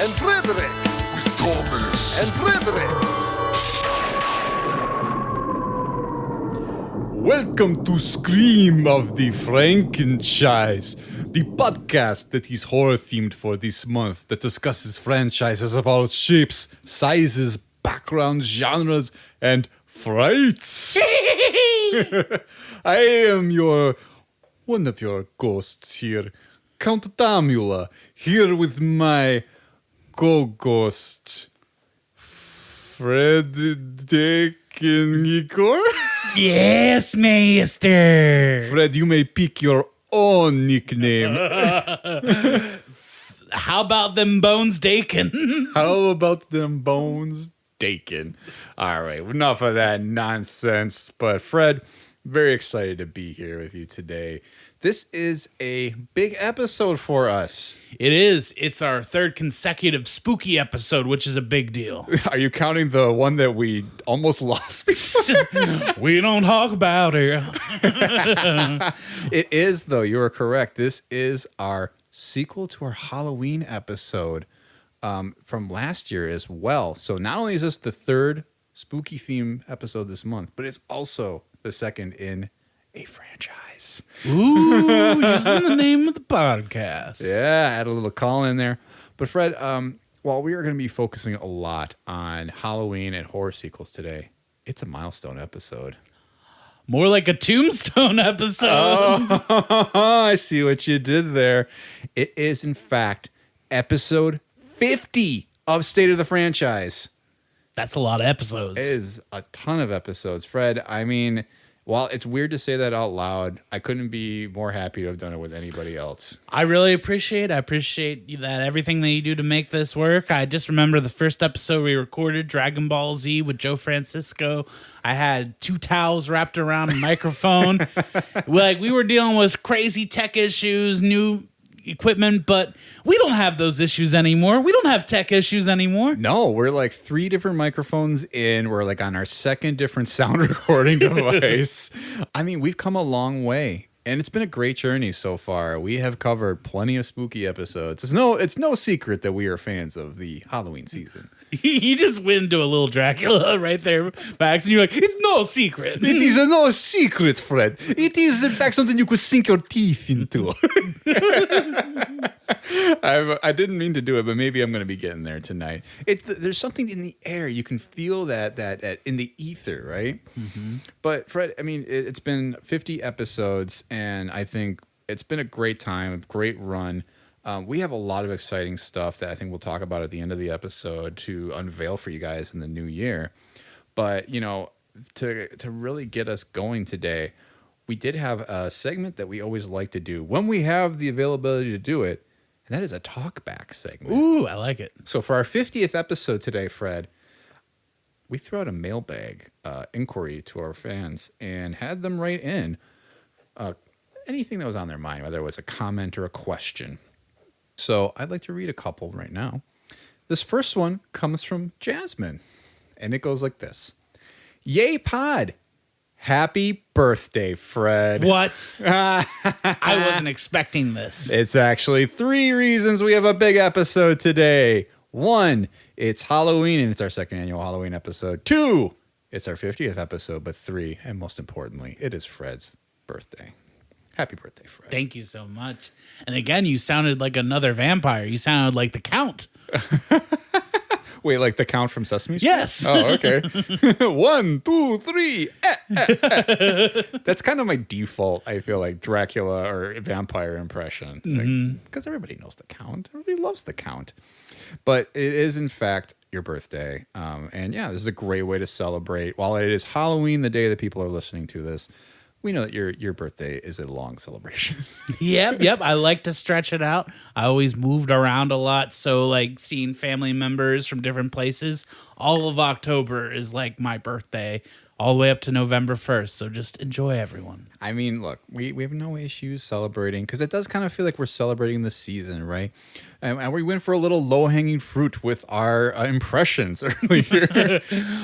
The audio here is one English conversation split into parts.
and Frederick. With Thomas and Frederick. Welcome to Scream of the Franken-chise, the podcast that is horror-themed for this month that discusses franchises of all shapes, sizes, backgrounds, genres, and frights. I am one of your ghosts here, Count Damula, here with my co-ghost, Frederick and Igor. Yes, Master. Fred, you may pick your own nickname. How about them bones Dakin? How about them bones, Dakin? All right, enough of that nonsense. But Fred, very excited to be here with you today. This is a big episode for us. It is. It's our third consecutive spooky episode, which is a big deal. Are you counting the one that we almost lost? We don't talk about it. It is, though. You are correct. This is our sequel to our Halloween episode from last year as well. So not only is this the third spooky theme episode this month, but it's also the second in a franchise. Ooh, using the name of the podcast. Yeah, add a little call in there. But Fred, while we are going to be focusing a lot on Halloween and horror sequels today, it's a milestone episode. More like a tombstone episode. Oh, I see what you did there. It is, in fact, episode 50 of State of the Franchise. That's a lot of episodes. It is a ton of episodes. Fred, I mean, while it's weird to say that out loud, I couldn't be more happy to have done it with anybody else. I really appreciate that everything that you do to make this work. I just remember the first episode we recorded, Dragon Ball Z with Joe Francisco. I had 2 towels wrapped around a microphone. We were dealing with crazy tech issues, new equipment, but we don't have those issues anymore. We don't have tech issues anymore. No, we're like 3 different microphones in. We're like on our second different sound recording device. I mean, we've come a long way, and it's been a great journey so far. We have covered plenty of spooky episodes. It's no secret that we are fans of the Halloween season. You just went into a little Dracula right there, Max, and you're like, it's no secret. It is no secret, Fred. It is, in fact, something you could sink your teeth into. I didn't mean to do it, but maybe I'm going to be getting there tonight. There's something in the air. You can feel that in the ether, right? Mm-hmm. But, Fred, I mean, it's been 50 episodes, and I think it's been a great time, a great run. We have a lot of exciting stuff that I think we'll talk about at the end of the episode to unveil for you guys in the new year. But, you know, to really get us going today, we did have a segment that we always like to do when we have the availability to do it, and that is a talkback segment. Ooh, I like it. So for our 50th episode today, Fred, we threw out a mailbag inquiry to our fans and had them write in anything that was on their mind, whether it was a comment or a question. So I'd like to read a couple right now. This first one comes from Jasmine, and it goes like this. Yay, pod. Happy birthday, Fred. What? I wasn't expecting this. It's actually 3 reasons we have a big episode today. 1, it's Halloween, and it's our second annual Halloween episode. 2, it's our 50th episode. But 3, and most importantly, it is Fred's birthday. Happy birthday, Fred. Thank you so much. And again, you sounded like another vampire. You sounded like the Count. Wait, like the Count from Sesame Street? Yes. Oh, okay. 1, 2, 3. That's kind of my default, I feel like, Dracula or vampire impression. Because everybody knows the Count. Everybody loves the Count. But it is, in fact, your birthday. And yeah, this is a great way to celebrate. While it is Halloween, the day that people are listening to this, we know that your birthday is a long celebration. Yep. I like to stretch it out. I always moved around a lot. So, like, seeing family members from different places, all of October is like my birthday. all the way up to November 1st. So just enjoy, everyone. I mean, look, we have no issues celebrating because it does kind of feel like we're celebrating the season, right? And we went for a little low-hanging fruit with our impressions earlier.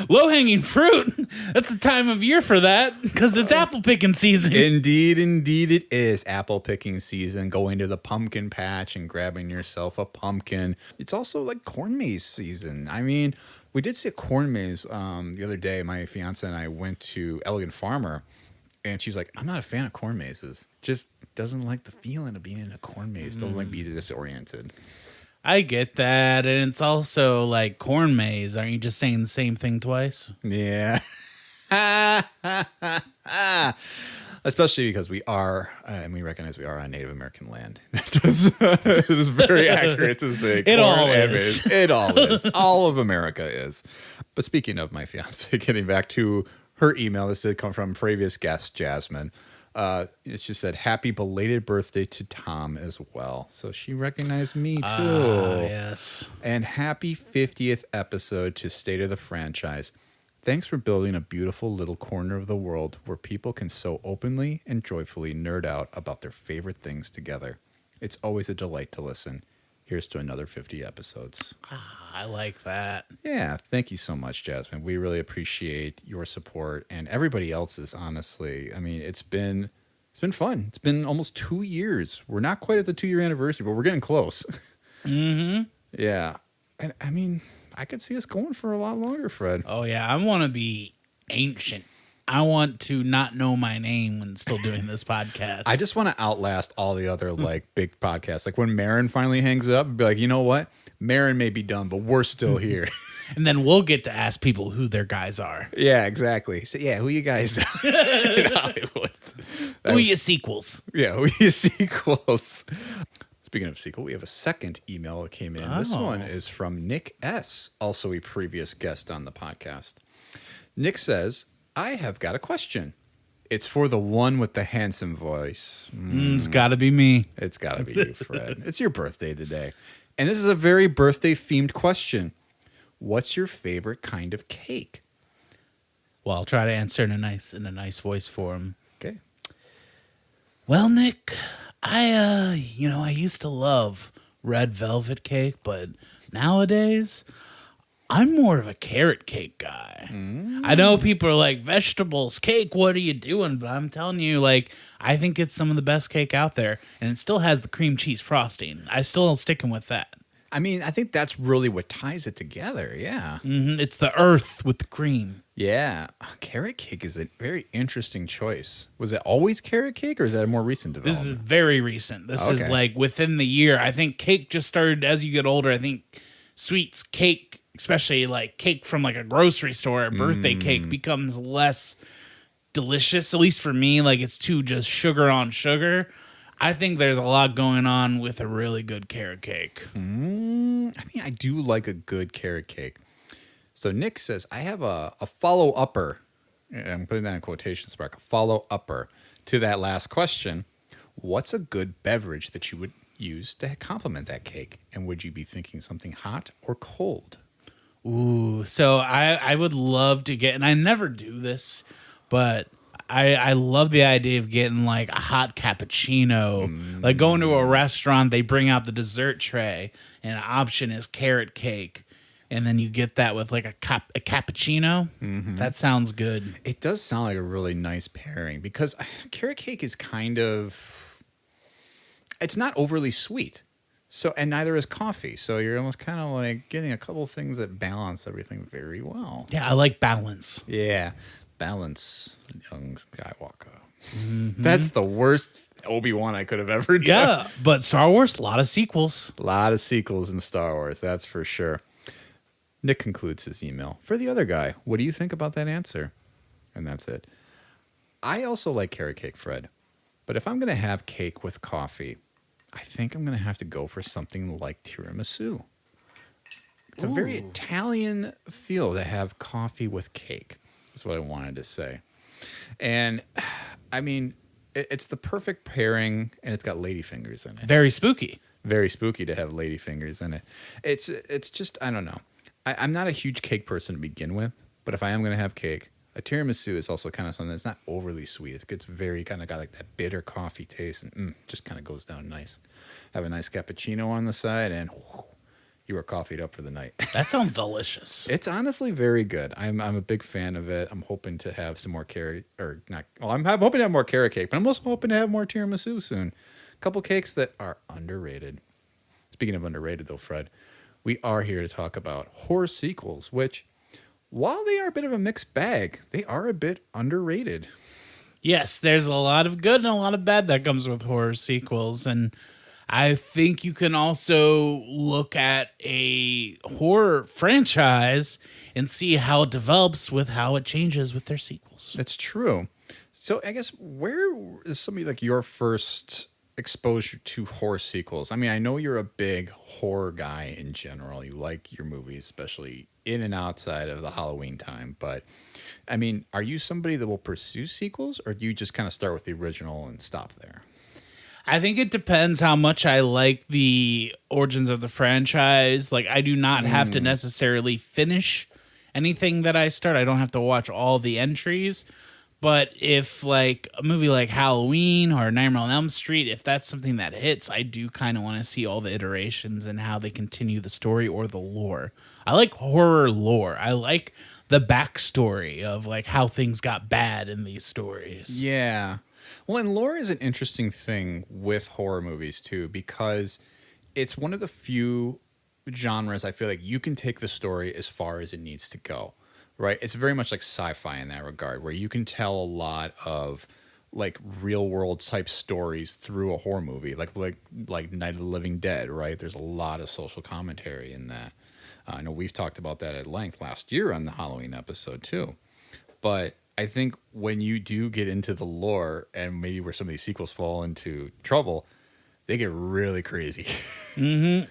Low-hanging fruit? That's the time of year for that because it's apple picking season. Indeed it is apple picking season, going to the pumpkin patch and grabbing yourself a pumpkin. It's also like corn maze season. I mean, we did see a corn maze the other day. My fiance and I went to Elegant Farmer, and she's like, I'm not a fan of corn mazes. Just doesn't like the feeling of being in a corn maze. Don't like being disoriented. I get that. And it's also like corn maze. Aren't you just saying the same thing twice? Yeah. Especially because we are, and we recognize we are on Native American land. It is very accurate to say. It all is. It all is. All of America is. But speaking of my fiance, getting back to her email, this did come from previous guest Jasmine. She said, happy belated birthday to Tom as well. So she recognized me too. Yes. And happy 50th episode to State of the Franchise. Thanks for building a beautiful little corner of the world where people can so openly and joyfully nerd out about their favorite things together. It's always a delight to listen. Here's to another 50 episodes. I like that. Yeah, thank you so much, Jasmine. We really appreciate your support and everybody else's, honestly. I mean, it's been fun. It's been almost 2 years. We're not quite at the 2-year anniversary, but we're getting close. Mm-hmm. Yeah. And I mean, I could see us going for a lot longer, Fred. Oh, yeah. I want to be ancient. I want to not know my name when still doing this podcast. I just want to outlast all the other like big podcasts. Like when Marin finally hangs up, and be like, you know what? Marin may be done, but we're still here. And then we'll get to ask people who their guys are. Yeah, exactly. So yeah, who you guys in Hollywood? Who you sequels? Yeah, who you sequels? Speaking of sequel, we have a second email that came in. Oh. This one is from Nick S., also a previous guest on the podcast. Nick says, I have got a question. It's for the one with the handsome voice. It's got to be me. It's got to be you, Fred. It's your birthday today. And this is a very birthday-themed question. What's your favorite kind of cake? Well, I'll try to answer in a nice voice for him. Okay. Well, Nick, I used to love red velvet cake, but nowadays I'm more of a carrot cake guy. I know people are like, vegetables, cake, what are you doing? But I'm telling you, like, I think it's some of the best cake out there, and it still has the cream cheese frosting. I still sticking with that. I mean, I think that's really what ties it together, yeah. Mm-hmm. It's the earth with the cream. Yeah. Carrot cake is a very interesting choice. Was it always carrot cake, or is that a more recent development? This is very recent. This is like within the year. I think cake just started as you get older. I think sweets, cake, especially like cake from like a grocery store, a birthday cake becomes less delicious, at least for me. Like it's too just sugar on sugar. I think there's a lot going on with a really good carrot cake. I mean, I do like a good carrot cake. So Nick says, I have a follow-upper. I'm putting that in quotation marks, a follow-upper to that last question. What's a good beverage that you would use to complement that cake? And would you be thinking something hot or cold? Ooh, so I would love to get, and I never do this, but I love the idea of getting like a hot cappuccino. Like going to a restaurant, they bring out the dessert tray, and an option is carrot cake. And then you get that with like a cappuccino. That sounds good. It does sound like a really nice pairing because carrot cake is kind of, it's not overly sweet. So, and neither is coffee. So you're almost kind of like getting a couple things that balance everything very well. Yeah, I like balance. Yeah. Balance, young Skywalker. That's the worst Obi-Wan I could have ever done. Yeah, but Star Wars, a lot of sequels. A lot of sequels in Star Wars, that's for sure. Nick concludes his email. For the other guy, what do you think about that answer? And that's it. I also like carrot cake, Fred. But if I'm going to have cake with coffee, I think I'm going to have to go for something like tiramisu. It's a very Italian feel to have coffee with cake. That's what I wanted to say. And, I mean, it's the perfect pairing, and it's got ladyfingers in it. Very spooky. Very spooky to have ladyfingers in it. It's just, I don't know. I'm not a huge cake person to begin with, but if I am going to have cake, A tiramisu is also kind of something that's not overly sweet. It gets very kind of got like that bitter coffee taste and just kind of goes down nice. Have a nice cappuccino on the side and you are coffeeed up for the night. That sounds delicious. It's honestly very good. I'm a big fan of it. I'm hoping to have some more carrot or not. Well, I'm hoping to have more carrot cake, but I'm also hoping to have more tiramisu soon. A couple cakes that are underrated. Speaking of underrated though, Fred, we are here to talk about horror sequels, which while they are a bit of a mixed bag, they are a bit underrated. Yes, there's a lot of good and a lot of bad that comes with horror sequels. And I think you can also look at a horror franchise and see how it develops with how it changes with their sequels. That's true. So I guess where is somebody like your first exposure to horror sequels? I mean, I know you're a big horror guy in general. You like your movies, especially in and outside of the Halloween time. But I mean, are you somebody that will pursue sequels, or do you just kind of start with the original and stop there? I think it depends how much I like the origins of the franchise. Like, I do not have to necessarily finish anything that I start. I don't have to watch all the entries. But if, like, a movie like Halloween or Nightmare on Elm Street, if that's something that hits, I do kind of want to see all the iterations and how they continue the story or the lore. I like horror lore. I like the backstory of, like, how things got bad in these stories. Yeah. Well, and lore is an interesting thing with horror movies, too, because it's one of the few genres I feel like you can take the story as far as it needs to go. Right, it's very much like sci-fi in that regard, where you can tell a lot of like real world type stories through a horror movie, like Night of the Living Dead. Right, there's a lot of social commentary in that. I know we've talked about that at length last year on the Halloween episode too. But I think when you do get into the lore, and maybe where some of these sequels fall into trouble, they get really crazy.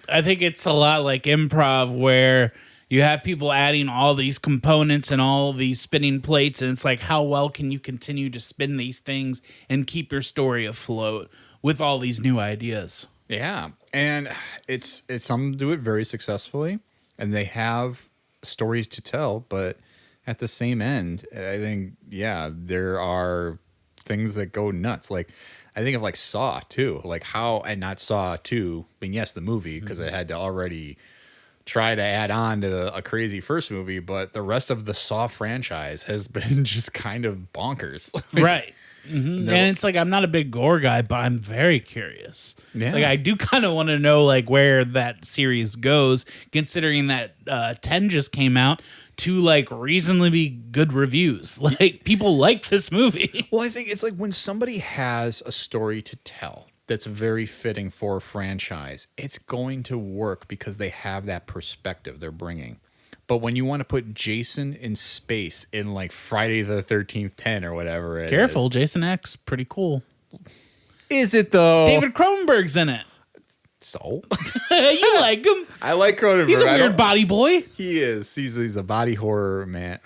I think it's a lot like improv, where you have people adding all these components and all these spinning plates, and it's like, how well can you continue to spin these things and keep your story afloat with all these new ideas? Yeah, and it's some do it very successfully, and they have stories to tell, but at the same end, I think, yeah, there are things that go nuts. Like, I think of like Saw 2, like how, and not Saw 2, but yes, the movie, because it had to already try to add on to a crazy first movie, but the rest of the Saw franchise has been just kind of bonkers. Right. And it's like, I'm not a big gore guy, but I'm very curious. Yeah. Like, I do kind of want to know like where that series goes, considering that 10 just came out to like reasonably good reviews. Like, people like this movie. Well, I think it's like when somebody has a story to tell that's very fitting for a franchise, it's going to work because they have that perspective they're bringing. But when you want to put Jason in space in like Friday the 13th 10 or whatever it Careful, is. Jason X, pretty cool. Is it though? David Cronenberg's in it. So? You like him. I like Cronenberg. He's a weird body boy. He is. He's a body horror man.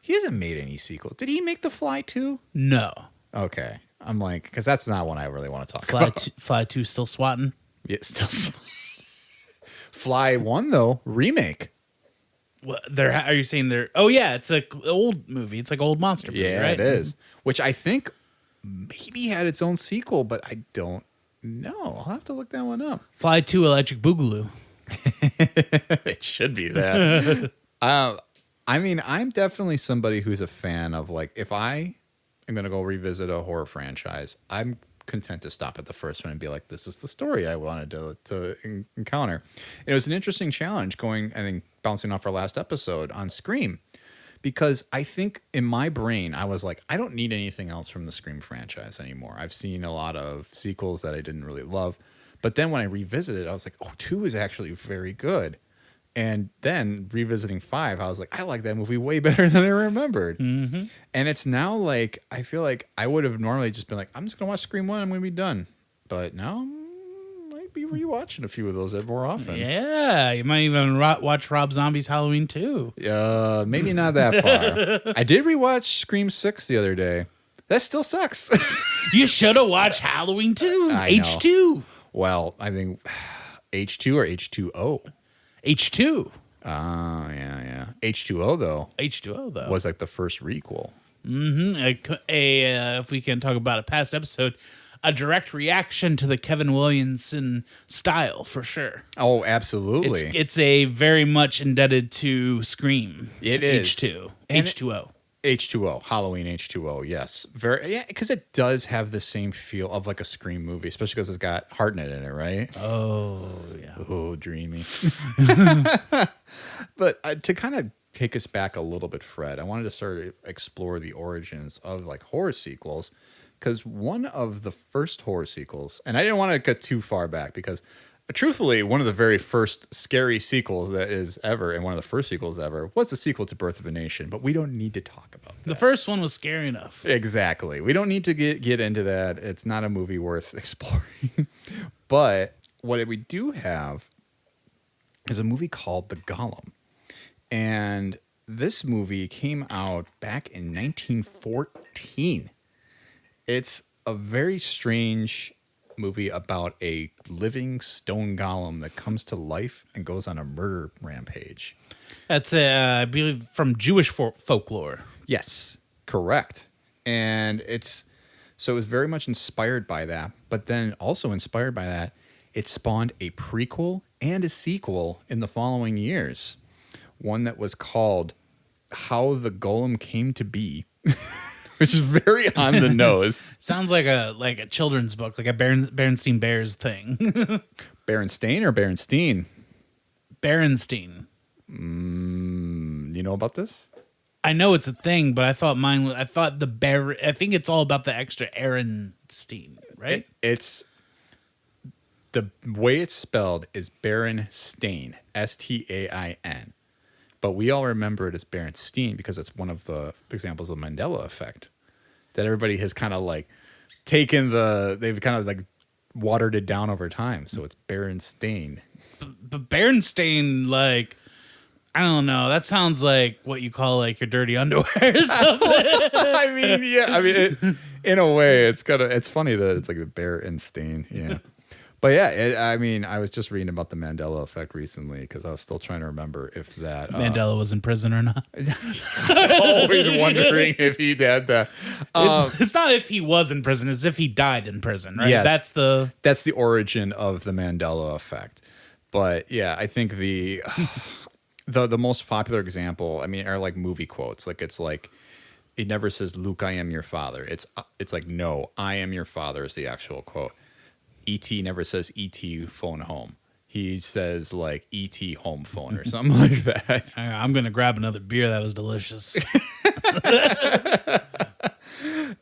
He hasn't made any sequel. Did he make The Fly 2? No. Okay. I'm like, because that's not one I really want to talk about. Fly 2 still swatting. Yeah, still. Fly 1 though, remake. What, are you saying they're? Oh yeah, it's a old movie. It's like old monster movie, Yeah, right? it is. Which I think maybe had its own sequel, but I don't know. I'll have to look that one up. Fly 2 Electric Boogaloo. It should be that. I mean, I'm definitely somebody who's a fan of like, if I am going to go revisit a horror franchise, I'm content to stop at the first one and be like, this is the story I wanted to encounter. It was an interesting challenge going, I think, bouncing off our last episode on Scream, because I think in my brain, I was like, I don't need anything else from the Scream franchise anymore. I've seen a lot of sequels that I didn't really love. But then when I revisited, I was like, oh, 2 is actually very good. And then revisiting 5, I was like, I like that movie way better than I remembered. Mm-hmm. And it's now like, I feel like I would have normally just been like, I'm just going to watch Scream 1, I'm going to be done. But now I might be rewatching a few of those more often. Yeah, you might even watch Rob Zombie's Halloween 2. Maybe not that far. I did rewatch Scream 6 the other day. That still sucks. You should have watched Halloween 2. I know. H2. Well, I think H2 or H2O. H2. Yeah. H2O though H2O though was like the first requel. if we can talk about a past episode, a direct reaction to the Kevin Williamson style for sure. Oh, absolutely. It's a very much indebted to Scream. It is. H2O. H2O, Halloween H2O, yes. Because it does have the same feel of like a Scream movie, especially because it's got Hartnett in it, right? Oh, yeah. Oh, dreamy. But to kind of take us back a little bit, Fred, I wanted to sort of explore the origins of like horror sequels, because one of the first horror sequels, and I didn't want to get too far back because truthfully, one of the very first scary sequels that is ever, and one of the first sequels ever, was the sequel to Birth of a Nation, but we don't need to talk about that. The first one was scary enough. Exactly. We don't need to get into that. It's not a movie worth exploring. But what we do have is a movie called The Golem. And this movie came out back in 1914. It's a very strange movie about a living stone golem that comes to life and goes on a murder rampage. That's, I believe, from Jewish folklore. Yes, correct. And it was very much inspired by that, but then also inspired by that, it spawned a prequel and a sequel in the following years. One that was called How the Golem Came to Be, which is very on the nose. Sounds like a children's book, like a Berenstein Bears thing. Berenstain or Berenstein? Berenstein. You know about this? I know it's a thing, but I thought I think it's all about the extra Ehrenstein, right? It's the way it's spelled is Berenstain, Stain. But we all remember it as Berenstein because it's one of the examples of the Mandela effect that everybody has kind of like they've kind of like watered it down over time. So it's Berenstain. But Berenstain, like, I don't know. That sounds like what you call like your dirty underwear or something. I mean, yeah. I mean, in a way, it's funny that it's like a Berenstain. Yeah. But yeah, I was just reading about the Mandela effect recently because I was still trying to remember if that Mandela was in prison or not. Always wondering if he had that. It's not if he was in prison; it's if he died in prison, right? Yes, that's the origin of the Mandela effect. But yeah, I think the most popular example, I mean, are like movie quotes. Like it's like it never says, "Luke, I am your father." It's like, "No, I am your father" is the actual quote. E.T. never says E.T. phone home. He says like E.T. home phone or something like that. I'm going to grab another beer. That was delicious.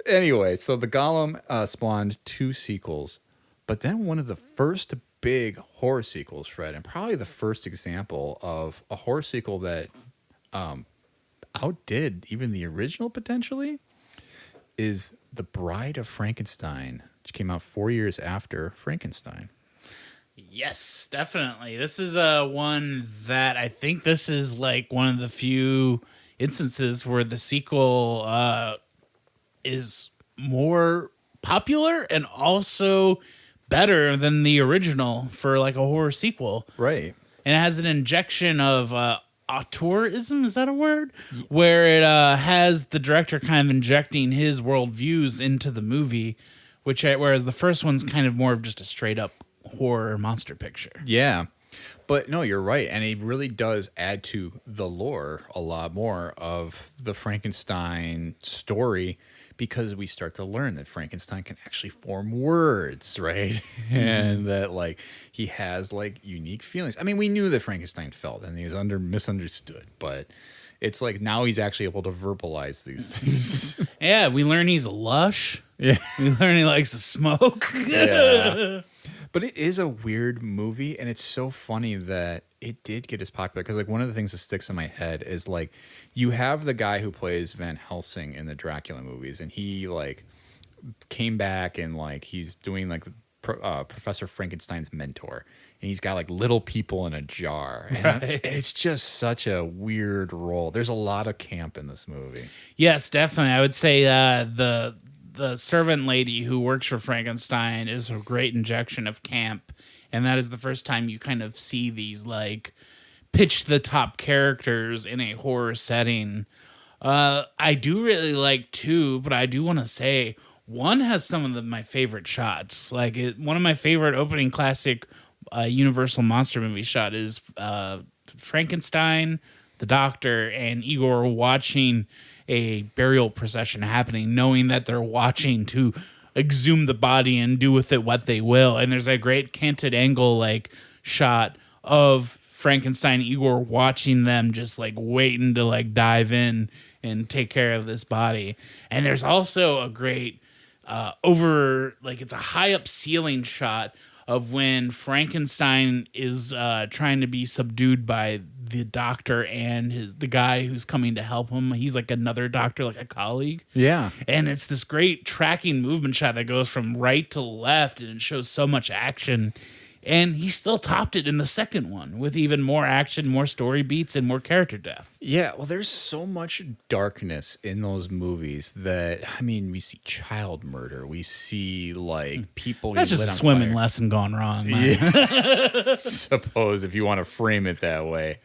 Anyway, so the Golem spawned 2 sequels, but then one of the first big horror sequels, Fred, and probably the first example of a horror sequel that outdid even the original potentially, is The Bride of Frankenstein, which came out 4 years after Frankenstein. Yes, definitely. This is one that I think this is like one of the few instances where the sequel is more popular and also better than the original for like a horror sequel. Right. And it has an injection of auteurism, is that a word? Where it has the director kind of injecting his worldviews into the movie, whereas the first one's kind of more of just a straight up horror monster picture. Yeah. But no, you're right. And it really does add to the lore a lot more of the Frankenstein story, because we start to learn that Frankenstein can actually form words, right? Mm-hmm. And that like he has like unique feelings. I mean, we knew that Frankenstein felt and he was misunderstood, but it's like now he's actually able to verbalize these things. Yeah, we learn he's lush. Yeah. We learn he likes to smoke. Yeah. But it is a weird movie, and it's so funny that it did get as popular, because like one of the things that sticks in my head is like you have the guy who plays Van Helsing in the Dracula movies, and he like came back and like he's doing like Professor Frankenstein's mentor, and he's got like little people in a jar, and right. It's just such a weird role. There's a lot of camp in this movie. Yes, definitely. I would say the servant lady who works for Frankenstein is a great injection of camp, and that is the first time you kind of see these like pitch the top characters in a horror setting. I do really like 2, but I do want to say 1 has some of my favorite shots. Like one of my favorite opening classic Universal monster movie shot is Frankenstein, the doctor, and Igor watching a burial procession happening, knowing that they're watching to exhume the body and do with it what they will. And there's a great canted angle like shot of Frankenstein, Igor watching them, just like waiting to like dive in and take care of this body. And there's also a great it's a high up ceiling shot of when Frankenstein is trying to be subdued by the doctor and the guy who's coming to help him. He's like another doctor, like a colleague. Yeah. And it's this great tracking movement shot that goes from right to left, and it shows so much action. And he still topped it in the second one with even more action, more story beats, and more character depth. Yeah, well, there's so much darkness in those movies that, I mean, we see child murder. We see, like, people That's get just lit a on swimming fire. lesson gone wrong, man. Yeah. Suppose, if you want to frame it that way.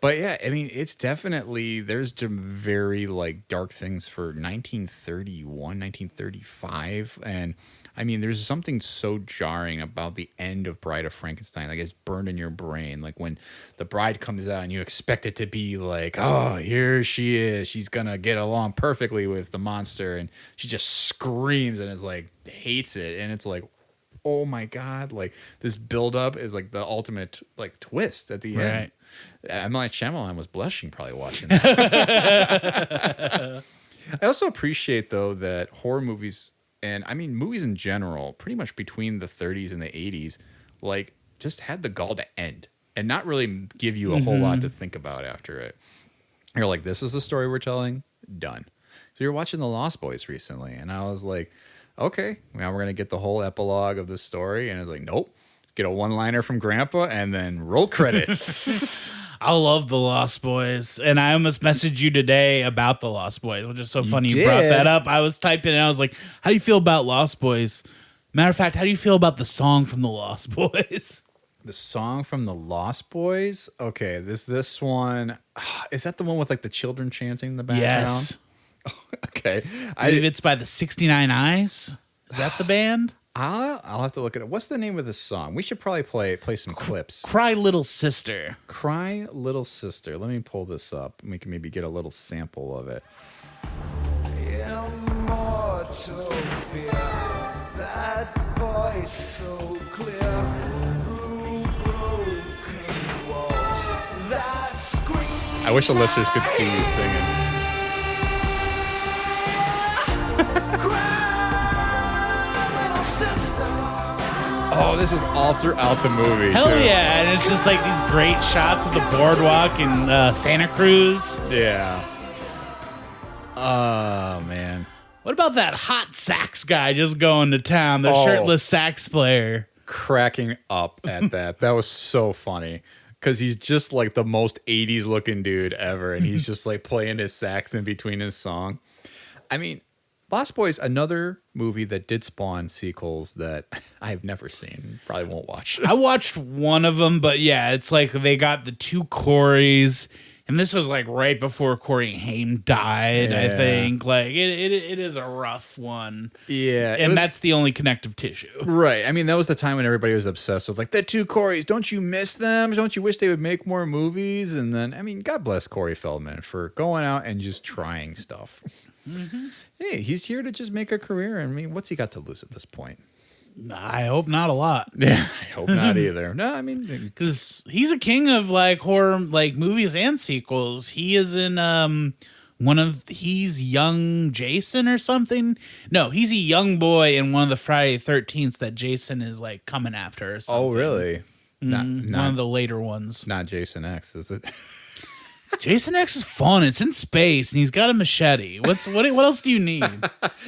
But yeah, I mean, it's definitely, there's some very, like, dark things for 1931, 1935, and I mean, there's something so jarring about the end of Bride of Frankenstein. Like, it's burned in your brain. Like, when the bride comes out and you expect it to be like, oh, here she is. She's going to get along perfectly with the monster. And she just screams and is like, hates it. And it's like, oh my God. Like, this buildup is like the ultimate, like, twist at the end. M. Night Shyamalan was blushing probably watching that. I also appreciate, though, that horror movies, and I mean movies in general, pretty much between the 30s and the 80s, like, just had the gall to end and not really give you a whole lot to think about after it. You're like, this is the story we're telling, done. So you're watching The Lost Boys recently, and I was like, okay, now we're going to get the whole epilogue of this story. And I was like, nope. Get a one-liner from Grandpa and then roll credits. I love The Lost Boys, and I almost messaged you today about The Lost Boys, which is so funny you brought that up. I was typing and I was like, how do you feel about Lost Boys? Matter of fact, how do you feel about the song from The Lost Boys? The song from The Lost Boys? Okay, this one, is that the one with like the children chanting in the background? Yes. Okay. I believe it's by the 69 Eyes. Is that the band? I'll have to look at it. What's the name of this song? We should probably play some clips. Cry Little Sister. Cry Little Sister. Let me pull this up. We can maybe get a little sample of it. Immortal fear, that voice so clear, through broken walls, that scream. I wish the listeners could see you singing. Oh, this is all throughout the movie. Hell too. yeah. And it's just like these great shots of the boardwalk in Santa Cruz. Yeah. Oh, man. What about that hot sax guy just going to town, the shirtless sax player? Cracking up at that. That was so funny. Because he's just like the most 80s looking dude ever. And he's just like playing his sax in between his song. I mean, Lost Boys, another movie that did spawn sequels that I've never seen. Probably won't watch. I watched one of them, but yeah, it's like they got the two Coreys, and this was like right before Corey Haim died, I think. Like, it is a rough one. Yeah. And that's the only connective tissue. Right. I mean, that was the time when everybody was obsessed with like the two Coreys. Don't you miss them? Don't you wish they would make more movies? And then, I mean, God bless Corey Feldman for going out and just trying stuff. Mm-hmm. Hey, he's here to just make a career. I mean, what's he got to lose at this point? I hope not a lot. Yeah, I hope not either. No, I mean, because he's a king of like horror, like movies and sequels. He is in he's young Jason or something. No, he's a young boy in one of the Friday 13th that Jason is like coming after or something. Oh, really? Not one of the later ones. Not Jason X, is it? Jason X is fun. It's in space, and he's got a machete. What else do you need?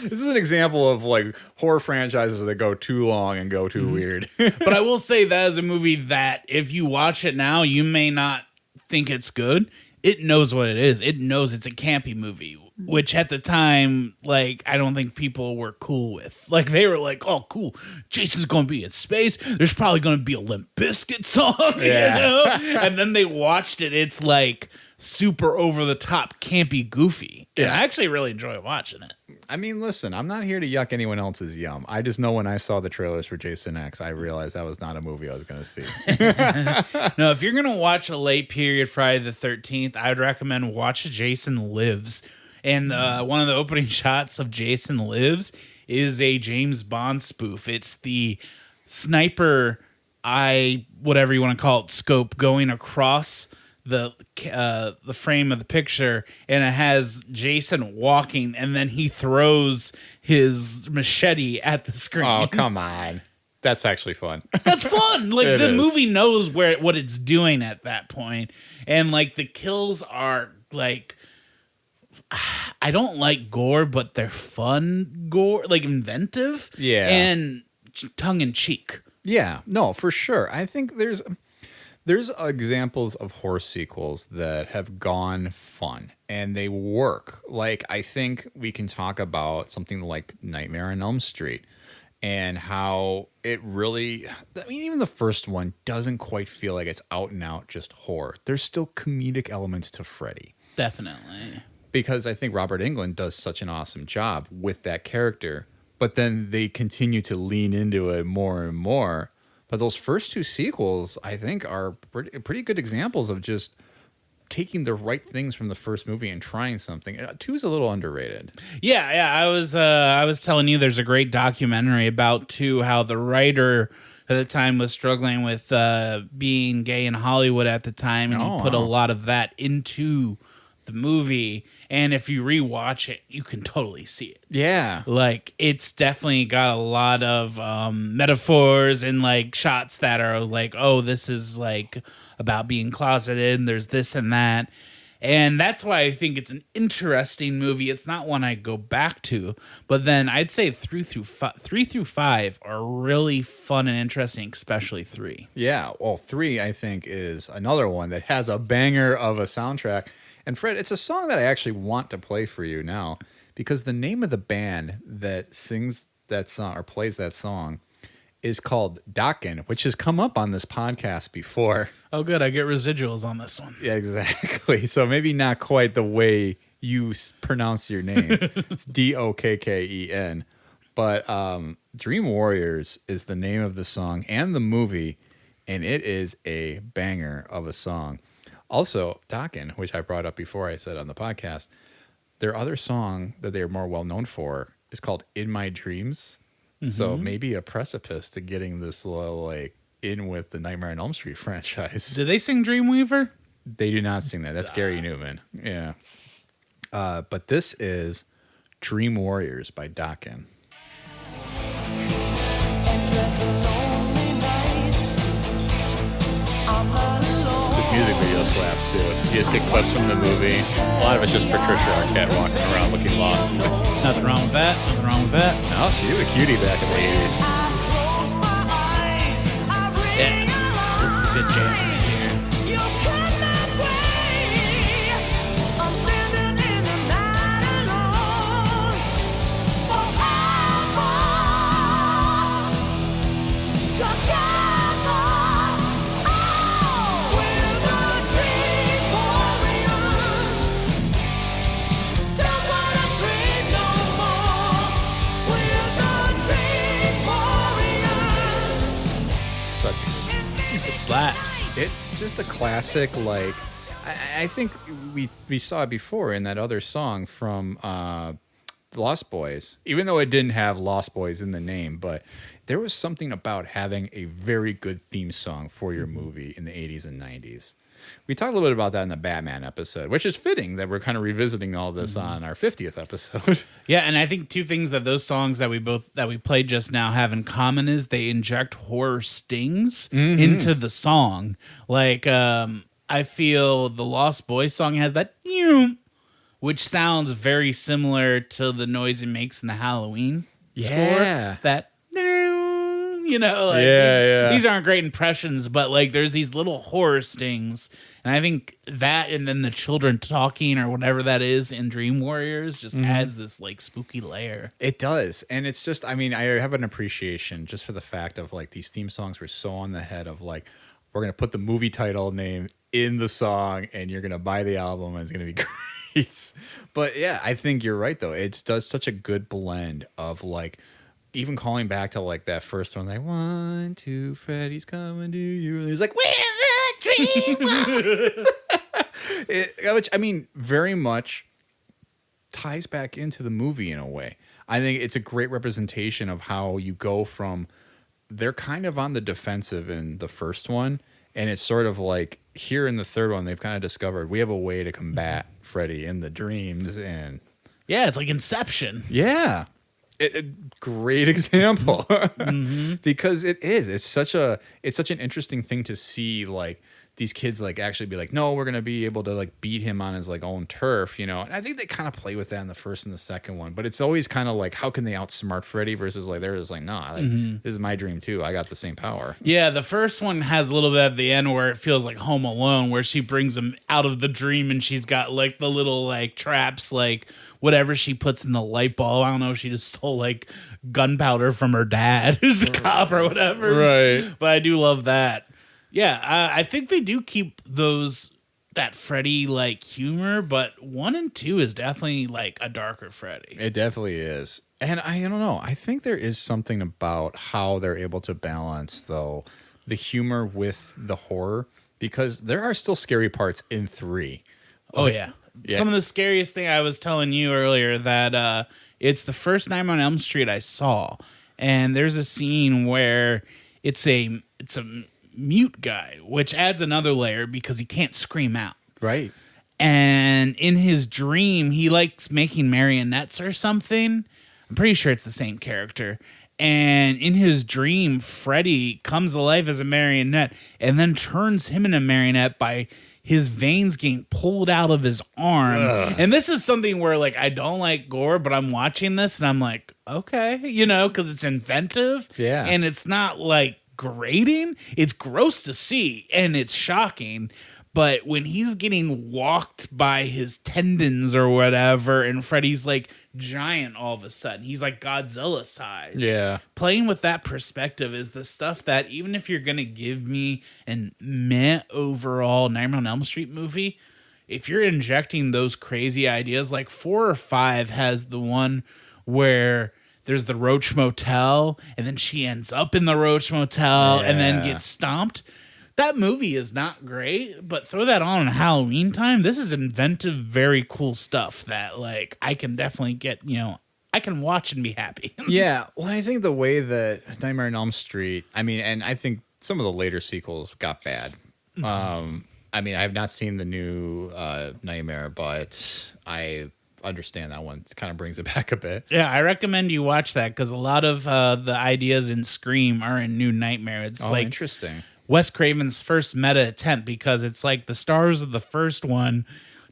This is an example of like horror franchises that go too long and go too weird. But I will say that is a movie that if you watch it now, you may not think it's good. It knows what it is. It knows it's a campy movie. which at the time, like, I don't think people were cool with. Like, they were like, oh, cool, Jason's going to be in space. There's probably going to be a Limp Bizkit song, Yeah. you know? And then they watched it. It's like super over the top, campy, goofy. And Yeah. I actually really enjoy watching it. I mean, listen, I'm not here to yuck anyone else's yum. I just know when I saw the trailers for Jason X, I realized that was not a movie I was going to see. No, if you're going to watch a late period Friday the 13th, I would recommend watch Jason Lives. And one of the opening shots of Jason Lives is a James Bond spoof. It's the sniper eye, whatever you want to call it, scope going across the frame of the picture, and it has Jason walking, and then he throws his machete at the screen. Oh, come on. That's actually fun. That's fun. Like, It the is. movie knows what it's doing at that point. And like the kills are like, I don't like gore, but they're fun gore, like inventive. Yeah. And tongue in cheek. Yeah, no, for sure. I think there's examples of horror sequels that have gone fun and they work. Like, I think we can talk about something like Nightmare on Elm Street and how it really, I mean, even the first one doesn't quite feel like it's out and out just horror. There's still comedic elements to Freddy. Definitely. Because I think Robert Englund does such an awesome job with that character, but then they continue to lean into it more and more. But those first two sequels, I think, are pretty good examples of just taking the right things from the first movie and trying something. 2 is a little underrated. Yeah. I was telling you there's a great documentary about 2, how the writer at the time was struggling with being gay in Hollywood at the time, and he put a lot of that into the movie. And if you rewatch it, you can totally see it. Yeah. Like, it's definitely got a lot of metaphors and like shots that are like, oh, this is like about being closeted, and there's this and that. And that's why I think it's an interesting movie. It's not one I go back to, but then I'd say 3 through 5 are really fun and interesting, especially 3. Yeah. Well, 3, I think, is another one that has a banger of a soundtrack. And Fred, it's a song that I actually want to play for you now, because the name of the band that sings that song or plays that song is called Dokken, which has come up on this podcast before. Oh, good. I get residuals on this one. Yeah, exactly. So maybe not quite the way you pronounce your name. It's Dokken. But Dream Warriors is the name of the song and the movie, and it is a banger of a song. Also, Dokken, which I brought up before I said on the podcast, their other song that they're more well known for is called In My Dreams. Mm-hmm. So maybe a precipice to getting this little, like, in with the Nightmare on Elm Street franchise. Did they sing Dreamweaver? They do not sing that. That's Gary Newman. Yeah. But this is Dream Warriors by Dokken. This music video slaps too. You just get clips from the movie. A lot of it's just Patricia Arquette walking around looking lost. Nothing wrong with that. Nothing wrong with that. No, she was a cutie back in the 80s. Yeah. This is a good jam right here. It slaps. It's just a classic, like, I think we saw it before in that other song from Lost Boys, even though it didn't have Lost Boys in the name, but there was something about having a very good theme song for your movie in the 80s and 90s. We talked a little bit about that in the Batman episode, which is fitting that we're kind of revisiting all this on our 50th episode. Yeah, and I think 2 things that those songs that we played just now have in common is they inject horror stings into the song. Like, I feel the Lost Boys song has that, which sounds very similar to the noise it makes in the Halloween score. Yeah. That, you know, like these aren't great impressions, but like there's these little horror stings. And I think that and then the children talking or whatever that is in Dream Warriors just adds this like spooky layer. It does. And it's just, I mean, I have an appreciation just for the fact of like these theme songs were so on the head of like, we're going to put the movie title name in the song and you're going to buy the album and it's going to be great. But yeah, I think you're right though. It does such a good blend of like, even calling back to like that first one, like 1, 2, Freddy's coming to you. And he's like, we're the dream. Which I mean, very much ties back into the movie in a way. I think it's a great representation of how you go from they're kind of on the defensive in the first one, and it's sort of like here in the third one they've kind of discovered we have a way to combat Freddy in the dreams, and yeah, it's like Inception. Yeah. Great example. Because it's such an interesting thing to see like these kids like actually be like, no, we're gonna be able to like beat him on his like own turf, you know. And I think they kind of play with that in the first and the second one, but it's always kind of like, how can they outsmart Freddy versus like they're just like, nah, like, this is my dream too. I got the same power. Yeah, the first one has a little bit at the end where it feels like Home Alone, where she brings him out of the dream and she's got like the little like traps, like whatever she puts in the light bulb. I don't know if she just stole like gunpowder from her dad, who's the cop or whatever. Right. But I do love that. Yeah, I think they do keep that Freddy like humor, but 1 and 2 is definitely like a darker Freddy. It definitely is. And I don't know. I think there is something about how they're able to balance though the humor with the horror, because there are still scary parts in 3. Oh yeah. Some of the scariest thing I was telling you earlier that it's the first Nightmare on Elm Street I saw, and there's a scene where it's a mute guy, which adds another layer because he can't scream out. Right. And in his dream, he likes making marionettes or something. I'm pretty sure it's the same character. And in his dream, Freddy comes alive as a marionette and then turns him into a marionette by his veins getting pulled out of his arm. Ugh. And this is something where, like, I don't like gore, but I'm watching this and I'm like, okay, you know, because it's inventive. Yeah. And it's not, like, grating. It's gross to see and it's shocking. But when he's getting walked by his tendons or whatever, and Freddy's like giant all of a sudden, he's like Godzilla size. Yeah. Playing with that perspective is the stuff that even if you're going to give me an meh overall Nightmare on Elm Street movie, if you're injecting those crazy ideas, like 4 or 5 has the one where there's the Roach Motel, and then she ends up in the Roach Motel and then gets stomped. That movie is not great, but throw that on Halloween time. This is inventive, very cool stuff that, like, I can definitely get, you know, I can watch and be happy. Yeah. Well, I think the way that Nightmare on Elm Street, I mean, and I think some of the later sequels got bad. I mean, I have not seen the new Nightmare, but I understand that one kind of brings it back a bit. Yeah, I recommend you watch that because a lot of the ideas in Scream are in New Nightmare. It's like interesting. Wes Craven's first meta attempt, because it's like the stars of the first one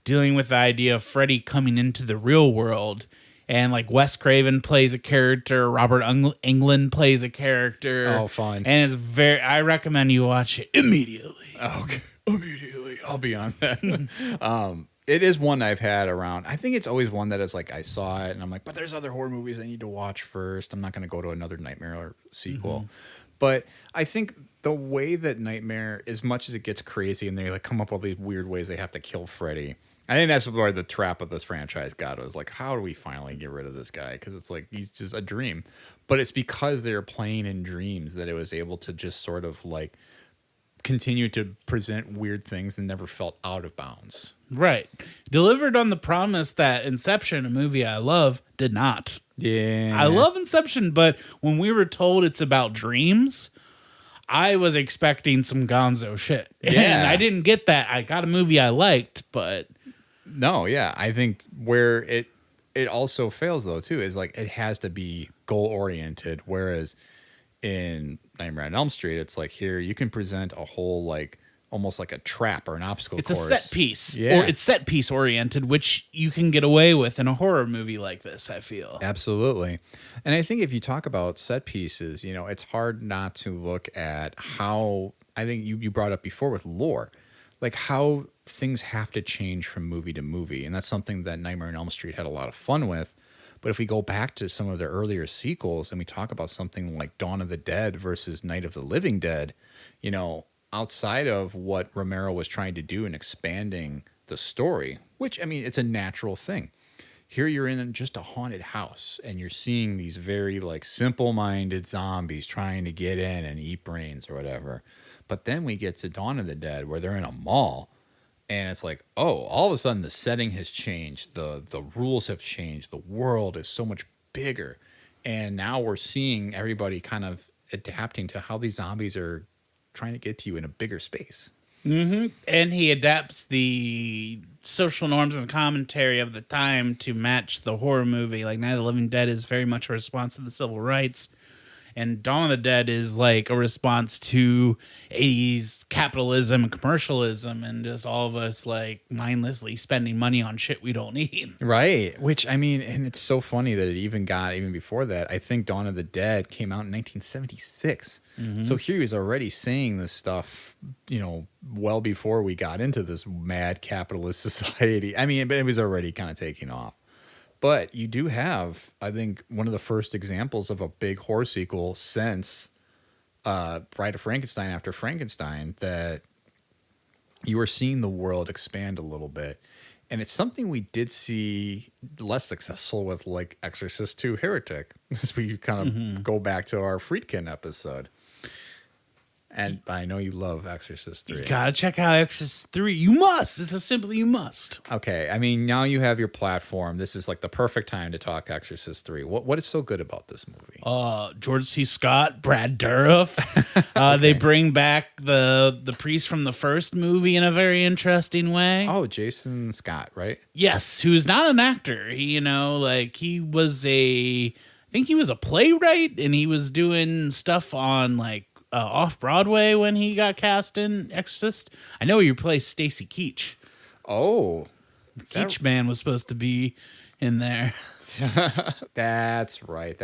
dealing with the idea of Freddy coming into the real world. And like Wes Craven plays a character, Robert Englund plays a character. Oh, fun. And it's I recommend you watch it immediately. Okay. Immediately. I'll be on that. It is one I've had around. I think it's always one that is like, I saw it and I'm like, but there's other horror movies I need to watch first. I'm not going to go to another Nightmare sequel. But I think the way that Nightmare, as much as it gets crazy and they like come up with all these weird ways they have to kill Freddy, I think that's where the trap of this franchise got. It was like, how do we finally get rid of this guy? Because it's like, he's just a dream. But it's because they're playing in dreams that it was able to just sort of like continue to present weird things and never felt out of bounds. Right. Delivered on the promise that Inception, a movie I love, did not. Yeah. I love Inception, but when we were told it's about dreams, I was expecting some gonzo shit. Yeah. And I didn't get that. I got a movie I liked, but... No, yeah. I think where it also fails, though, too, is like it has to be goal-oriented, whereas in Nightmare on Elm Street, it's like, here, you can present a whole, like, almost like a trap or an obstacle It's course. a set piece, Yeah. or it's set piece oriented, which you can get away with in a horror movie like this, I feel. Absolutely. And I think if you talk about set pieces, you know, it's hard not to look at how, I think you brought up before with lore, like how things have to change from movie to movie. And that's something that Nightmare on Elm Street had a lot of fun with. But if we go back to some of the earlier sequels and we talk about something like Dawn of the Dead versus Night of the Living Dead, you know, outside of what Romero was trying to do in expanding the story, which, I mean, it's a natural thing. Here you're in just a haunted house and you're seeing these very like simple-minded zombies trying to get in and eat brains or whatever. But then we get to Dawn of the Dead where they're in a mall and it's like, oh, all of a sudden the setting has changed. The rules have changed. The world is so much bigger. And now we're seeing everybody kind of adapting to how these zombies are trying to get to you in a bigger space. Mm-hmm. And he adapts the social norms and commentary of the time to match the horror movie. Like Night of the Living Dead is very much a response to the civil rights, and Dawn of the Dead is like a response to 80s capitalism and commercialism and just all of us like mindlessly spending money on shit we don't need. Right. Which, I mean, and it's so funny that it even before that, I think Dawn of the Dead came out in 1976. Mm-hmm. So here he was already saying this stuff, you know, well before we got into this mad capitalist society. I mean, but it was already kind of taking off. But you do have, I think, one of the first examples of a big horror sequel since Bride of Frankenstein after Frankenstein that you are seeing the world expand a little bit. And it's something we did see less successful with, like Exorcist II Heretic, as we kind of go back to our Friedkin episode. And I know you love Exorcist 3. You gotta check out Exorcist 3. You must. It's a simply you must. Okay, I mean, now you have your platform. This is like the perfect time to talk Exorcist 3. What is so good about this movie? George C. Scott, Brad Dourif. Okay. They bring back the priest from the first movie in a very interesting way. Oh, Jason Scott, right? Yes, who's not an actor. He, you know, like I think he was a playwright, and he was doing stuff on like off Broadway when he got cast in Exorcist. I know he replaced Stacy Keach. Oh, Keach Man was supposed to be in there. That's right.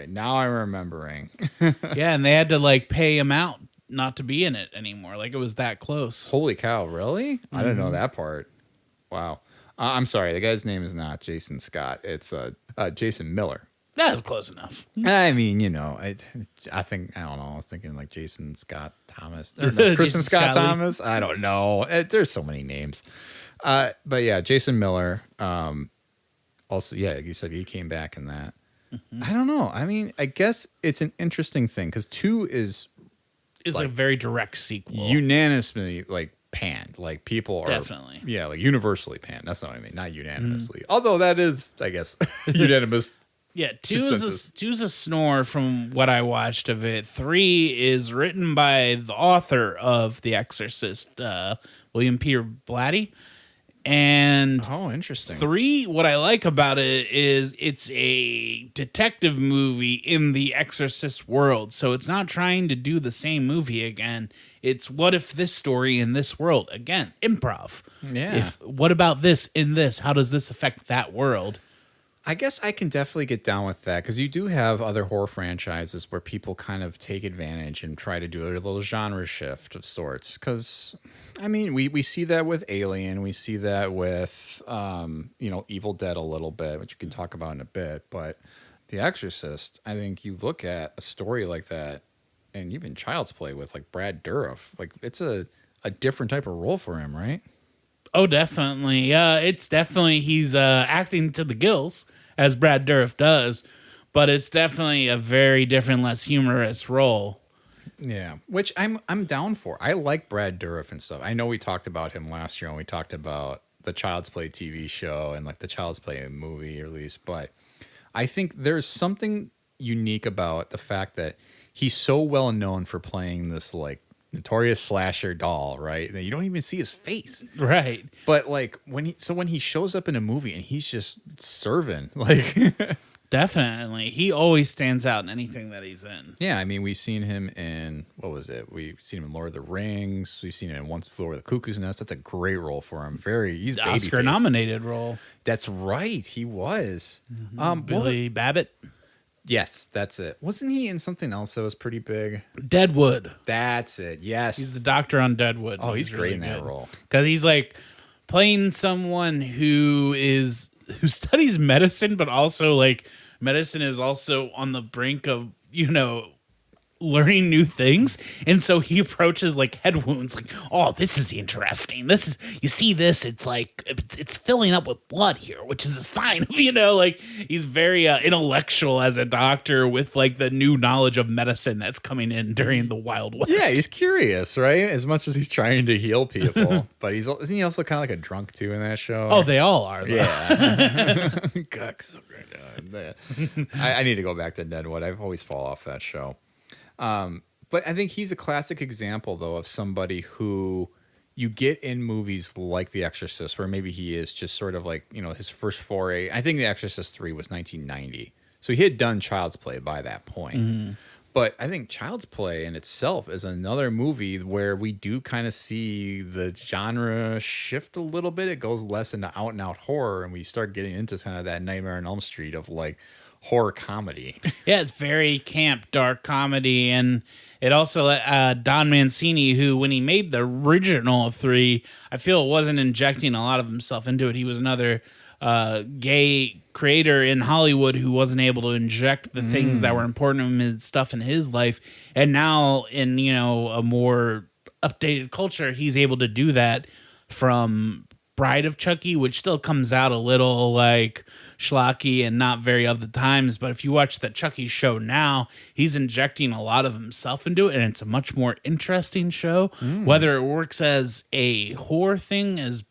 Now I'm remembering. Yeah, and they had to like pay him out not to be in it anymore. Like it was that close. Holy cow, really? I didn't know that part. Wow. I'm sorry, the guy's name is not Jason Scott. It's Jason Miller. That was close enough. I mean, you know, I don't know. I was thinking like Jason Scott Thomas. Or no, Kristen Scott Scott Lee. Thomas. I don't know. There's so many names. But yeah, Jason Miller. Also, yeah, you said he came back in that. Mm-hmm. I don't know. I mean, I guess it's an interesting thing because 2 is Like, a very direct sequel. unanimously like panned. Like people are Definitely. Yeah, like universally panned. That's not what I mean. Not unanimously. Although that is, I guess, unanimous. Yeah, two Consensus. is a snore from what I watched of it. 3 is written by the author of The Exorcist, William Peter Blatty. And Oh, interesting. 3, what I like about it is it's a detective movie in the Exorcist world. So it's not trying to do the same movie again. It's what if this story in this world? Again, improv. Yeah. What about this in this? How does this affect that world? I guess I can definitely get down with that because you do have other horror franchises where people kind of take advantage and try to do a little genre shift of sorts. Because, I mean, we see that with Alien. We see that with, Evil Dead a little bit, which you can talk about in a bit. But The Exorcist, I think you look at a story like that and even Child's Play with, like, Brad Dourif. Like, it's a different type of role for him, right? Oh, definitely. It's definitely he's acting to the gills as Brad Dourif does, but it's definitely a very different, less humorous role. Yeah, which I'm down for. I like Brad Dourif and stuff. I know we talked about him last year when we talked about the Child's Play TV show and like the Child's Play movie release, but I think there's something unique about the fact that he's so well known for playing this like notorious slasher doll, right? You don't even see his face, Right. but like when he shows up in a movie and he's just serving, like Definitely. He always stands out in anything that he's in. Yeah, I mean, we've seen him in, what was it? We've seen him in Lord of the Rings. We've seen him in Once Flew Over the Cuckoo's Nest. That's a great role for him. He's babyface. Oscar-nominated role. That's right, he was. Billy Babbitt. Yes, that's it. Wasn't he in something else that was pretty big? Deadwood. That's it, yes. He's the doctor on Deadwood. Oh, he's great in that role. Because he's like playing someone who studies medicine, but also like medicine is also on the brink of, learning new things. And so he approaches like head wounds like, oh, this is interesting. You see this, it's like, it's filling up with blood here, which is a sign of, like he's very intellectual as a doctor with like the new knowledge of medicine that's coming in during the Wild West. Yeah, he's curious, right? As much as he's trying to heal people. But isn't he also kind of like a drunk too in that show? Oh, they all are. Though. Yeah. I need to go back to Deadwood. I always fall off that show. But I think he's a classic example, though, of somebody who you get in movies like The Exorcist, where maybe he is just sort of like, his first foray. I think The Exorcist 3 was 1990. So he had done Child's Play by that point. Mm-hmm. But I think Child's Play in itself is another movie where we do kind of see the genre shift a little bit. It goes less into out-and-out horror, and we start getting into kind of that Nightmare on Elm Street of like horror comedy. Yeah, it's very camp, dark comedy. And it also, Don Mancini, who when he made the original 3, I feel wasn't injecting a lot of himself into it. He was another gay creator in Hollywood who wasn't able to inject the things that were important to him and stuff in his life. And now in, a more updated culture, he's able to do that from Bride of Chucky, which still comes out a little like schlocky and not very of the times. But if you watch the Chucky show now, he's injecting a lot of himself into it, and it's a much more interesting show. Whether it works as a horror thing as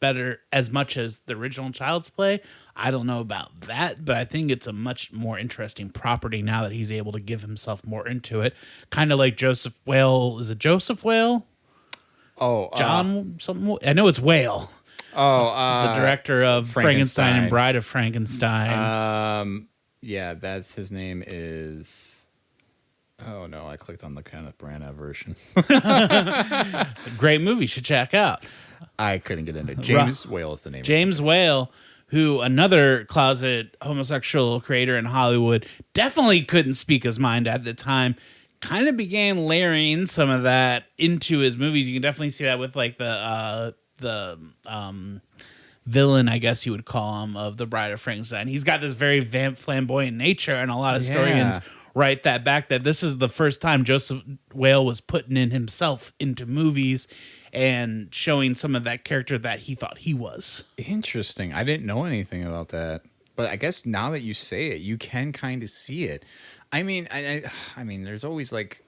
much as the original Child's Play, I don't know about that, but I think it's a much more interesting property now that he's able to give himself more into it. Kind of like Joseph Whale. Is it Joseph Whale? Oh, John something. I know it's Whale. Oh, the director of Frankenstein and Bride of Frankenstein. Yeah, that's his name is. Oh no, I clicked on the Kenneth Branagh version. Great movie, should check out. I couldn't get into it. James Whale is the name. James Whale, who another closet homosexual creator in Hollywood, definitely couldn't speak his mind at the time. Kind of began layering some of that into his movies. You can definitely see that with like the villain, I guess you would call him, of the Bride of Frankenstein. He's got this very flamboyant nature, and a lot of historians write that back, that this is the first time Joseph Whale was putting in himself into movies and showing some of that character that he thought he was. Interesting. I didn't know anything about that, but I guess now that you say it, you can kind of see it. I mean, I mean, there's always like,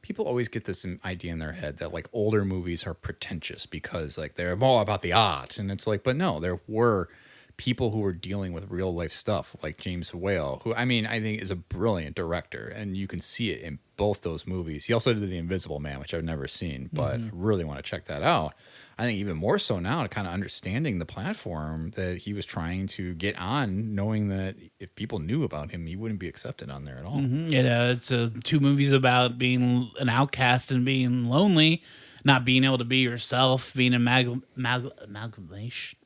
people always get this idea in their head that like older movies are pretentious because like they're all about the art, and it's like, but no, there were people who were dealing with real life stuff, like James Whale, who I think is a brilliant director, and you can see it in both those movies. He also did The Invisible Man, which I've never seen, but I really want to check that out. I think even more so now, to kind of understanding the platform that he was trying to get on, knowing that if people knew about him, he wouldn't be accepted on there at all. It's 2 movies about being an outcast and being lonely, not being able to be yourself, being an amalgamation.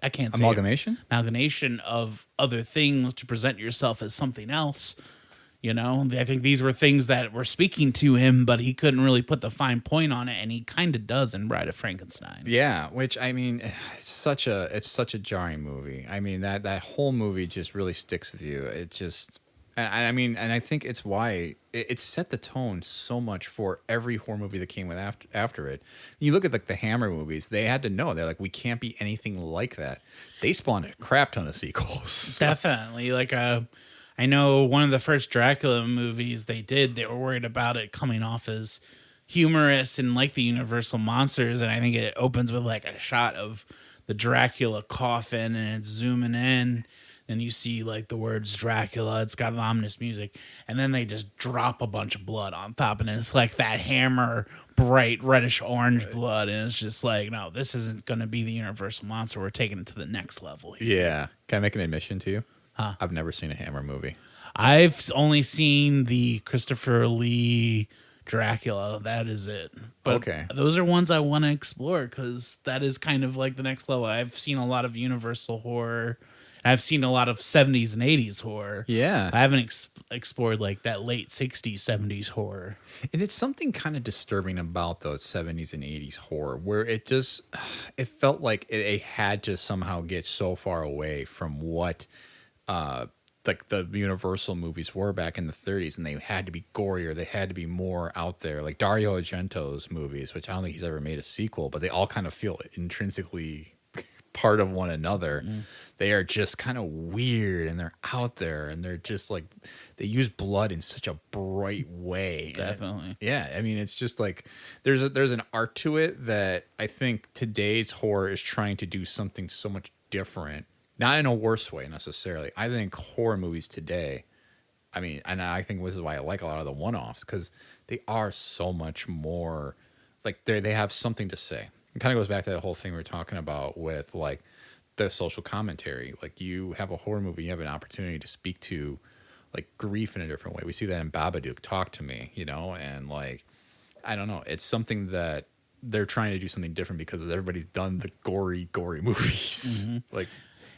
I can't say amalgamation. Amalgamation of other things to present yourself as something else. I think these were things that were speaking to him, but he couldn't really put the fine point on it, and he kind of does in Bride of Frankenstein. Yeah, which it's such a jarring movie. I mean, that whole movie just really sticks with you. It just, and I think it's why it set the tone so much for every horror movie that came after it. You look at like the Hammer movies; they had to know, they're like, we can't be anything like that. They spawned a crap ton of sequels. Definitely, like I know one of the first Dracula movies they were worried about it coming off as humorous and like the Universal Monsters, and I think it opens with like a shot of the Dracula coffin, and it's zooming in, and you see like the words Dracula, it's got ominous music, and then they just drop a bunch of blood on top, and it's like that Hammer bright reddish orange blood, and it's just like, no, this isn't going to be the Universal Monster, we're taking it to the next level here. Yeah. Can I make an admission to you? Huh? I've never seen a Hammer movie. I've only seen the Christopher Lee Dracula. That is it. But Okay. those are ones I want to explore because that is kind of like the next level. I've seen a lot of Universal horror. I've seen a lot of 70s and 80s horror. Yeah. I haven't explored like that late 60s, 70s horror. And it's something kind of disturbing about those 70s and 80s horror where it felt like it had to somehow get so far away from what like the Universal movies were back in the 30s, and they had to be gorier. They had to be more out there. Like Dario Argento's movies, which I don't think he's ever made a sequel, but they all kind of feel intrinsically part of one another. They are just kind of weird, and they're out there, and they're just like, they use blood in such a bright way. Definitely. Yeah, I mean, it's just like there's an art to it that I think today's horror is trying to do something so much different. Not in a worse way necessarily. I think horror movies today, I mean, and I think this is why I like a lot of the one-offs, because they are so much more like they have something to say. It kind of goes back to that whole thing we were talking about with like the social commentary. Like you have a horror movie, you have an opportunity to speak to like grief in a different way. We see that in Babadook, Talk to Me, and like, I don't know. It's something that they're trying to do something different because everybody's done the gory movies. Like,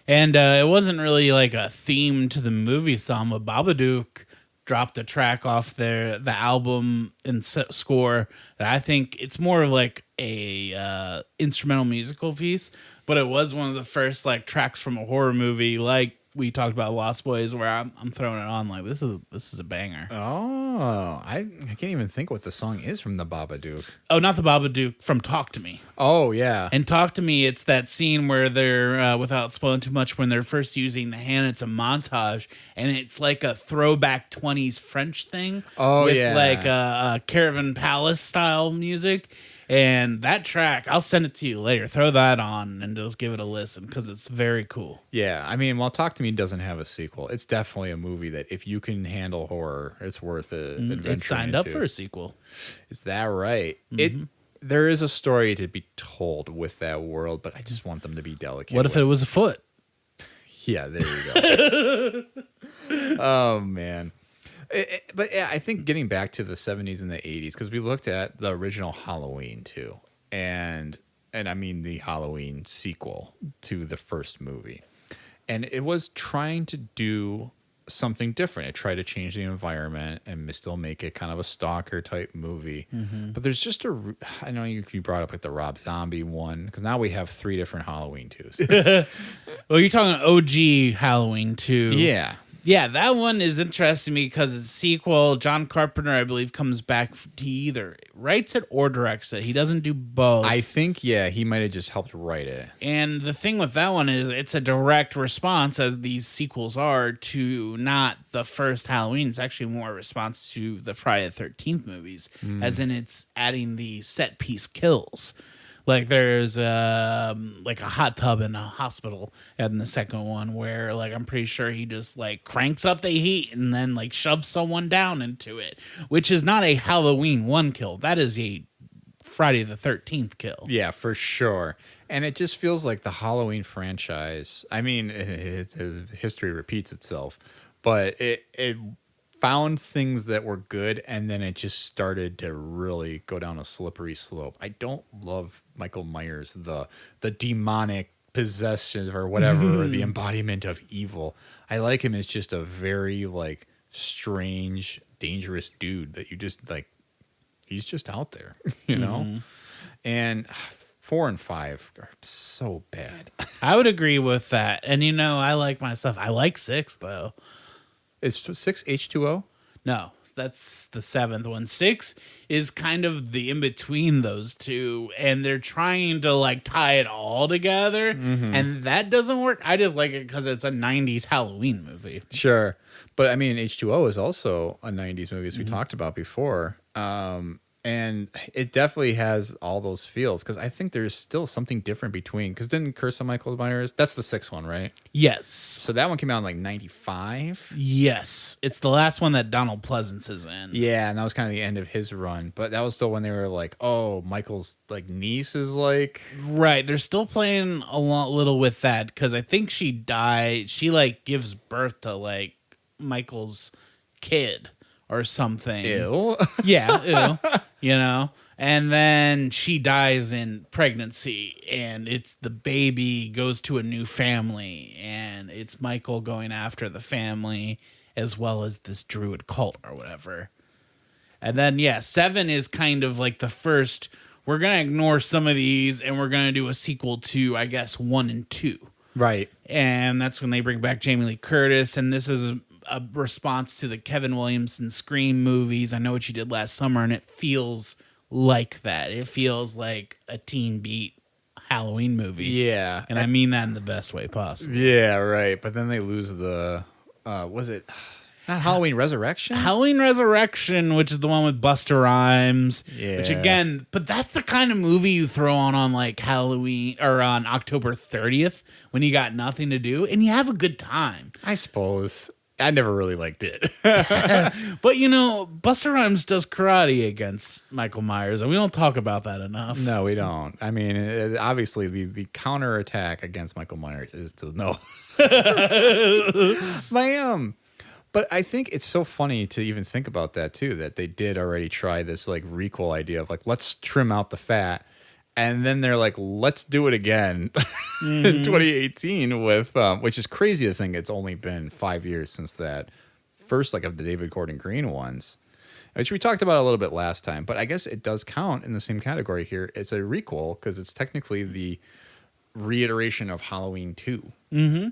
And it wasn't really like a theme to the movie song, but Babadook dropped a track off the album and score that I think it's more of like a instrumental musical piece, but it was one of the first like tracks from a horror movie, like we talked about Lost Boys, where I'm throwing it on like this is a banger. oh, I can't even think what the song is from the Babadook. Oh, not the Babadook, from Talk to Me. Oh yeah, And Talk to Me, it's that scene where they're, without spoiling too much, when they're first using the hand, it's a montage, and it's like a throwback 20s French thing. Oh, with yeah. like a Caravan Palace style music. And that track, I'll send it to you later. Throw that on and just give it a listen because it's very cool. yeah. I mean, while Talk to Me doesn't have a sequel, it's definitely a movie that if you can handle horror, it's worth it. It's signed up for a sequel. Is that right? There is a story to be told with that world, but I just want them to be delicate. What if it was a foot? Yeah, there you go. Oh man. But yeah, I think getting back to the 70s and the 80s, because we looked at the original Halloween too, and I mean the Halloween sequel to the first movie, and it was trying to do something different. It tried to change the environment and still make it kind of a stalker type movie. But there's just I know you brought up like the Rob Zombie one, because now we have 3 different Halloween 2s. Well, you're talking OG Halloween 2. Yeah. Yeah, that one is interesting because it's a sequel. John Carpenter, I believe, comes back. He either writes it or directs it. He doesn't do both. I think, yeah, he might have just helped write it. And the thing with that one is it's a direct response, as these sequels are, to not the first Halloween. It's actually more a response to the Friday the 13th movies, as in it's adding the set piece kills. Like there's like a hot tub in a hospital in the second one where like I'm pretty sure he just like cranks up the heat and then like shoves someone down into it, which is not a Halloween 1 kill. That is a Friday the 13th kill. Yeah, for sure. And it just feels like the Halloween franchise. I mean, history repeats itself, but it found things that were good, and then it just started to really go down a slippery slope. I don't love Michael Myers, the demonic possession or whatever, or the embodiment of evil. I like him as just a very like strange, dangerous dude that you just like. He's just out there, you know. And 4 and 5 are so bad. I would agree with that. And I like my stuff. I like 6 though. Is 6 H2O? No, that's the 7th one. 6 is kind of the in between those two, and they're trying to like tie it all together, and that doesn't work. I just like it because it's a 90s Halloween movie. Sure. But I mean, H2O is also a 90s movie, as we talked about before. And it definitely has all those feels, because I think there's still something different between, because didn't Curse of Michael Myers, that's the 6th one, right? Yes. So that one came out in like 95. Yes. It's the last one that Donald Pleasance is in. Yeah, and that was kind of the end of his run. But that was still when they were like, oh, Michael's like niece is like... Right. They're still playing a little with that, because I think she died. She like gives birth to like Michael's kid or something. Ew. Yeah, ew. You know? And then she dies in pregnancy, and it's the baby goes to a new family, and it's Michael going after the family as well as this druid cult or whatever. And then, 7 is kind of like the first, we're going to ignore some of these, and we're going to do a sequel to, I guess, 1 and 2. Right. And that's when they bring back Jamie Lee Curtis, and this is a response to the Kevin Williamson Scream movies. I Know What You Did Last Summer, and it feels like that. It feels like a teen beat Halloween movie. Yeah. And I mean that in the best way possible. Yeah, right. But then they lose the, was it not Halloween Resurrection? Halloween Resurrection, which is the one with Busta Rhymes. Yeah. Which again, but that's the kind of movie you throw on like Halloween or on October 30th when you got nothing to do and you have a good time. I suppose. I never really liked it. But you know, Busta Rhymes does karate against Michael Myers, and we don't talk about that enough. No, we don't. I mean, obviously, the counterattack against Michael Myers is to no. But I think it's so funny to even think about that too. That they did already try this like requel idea of like let's trim out the fat, and then they're like let's do it again in 2018 with which is crazy to think it's only been 5 years since that first like of the David Gordon Green ones, which we talked about a little bit last time. But I guess it does count in the same category here. It's a requel because it's technically the reiteration of Halloween 2. Mm-hmm.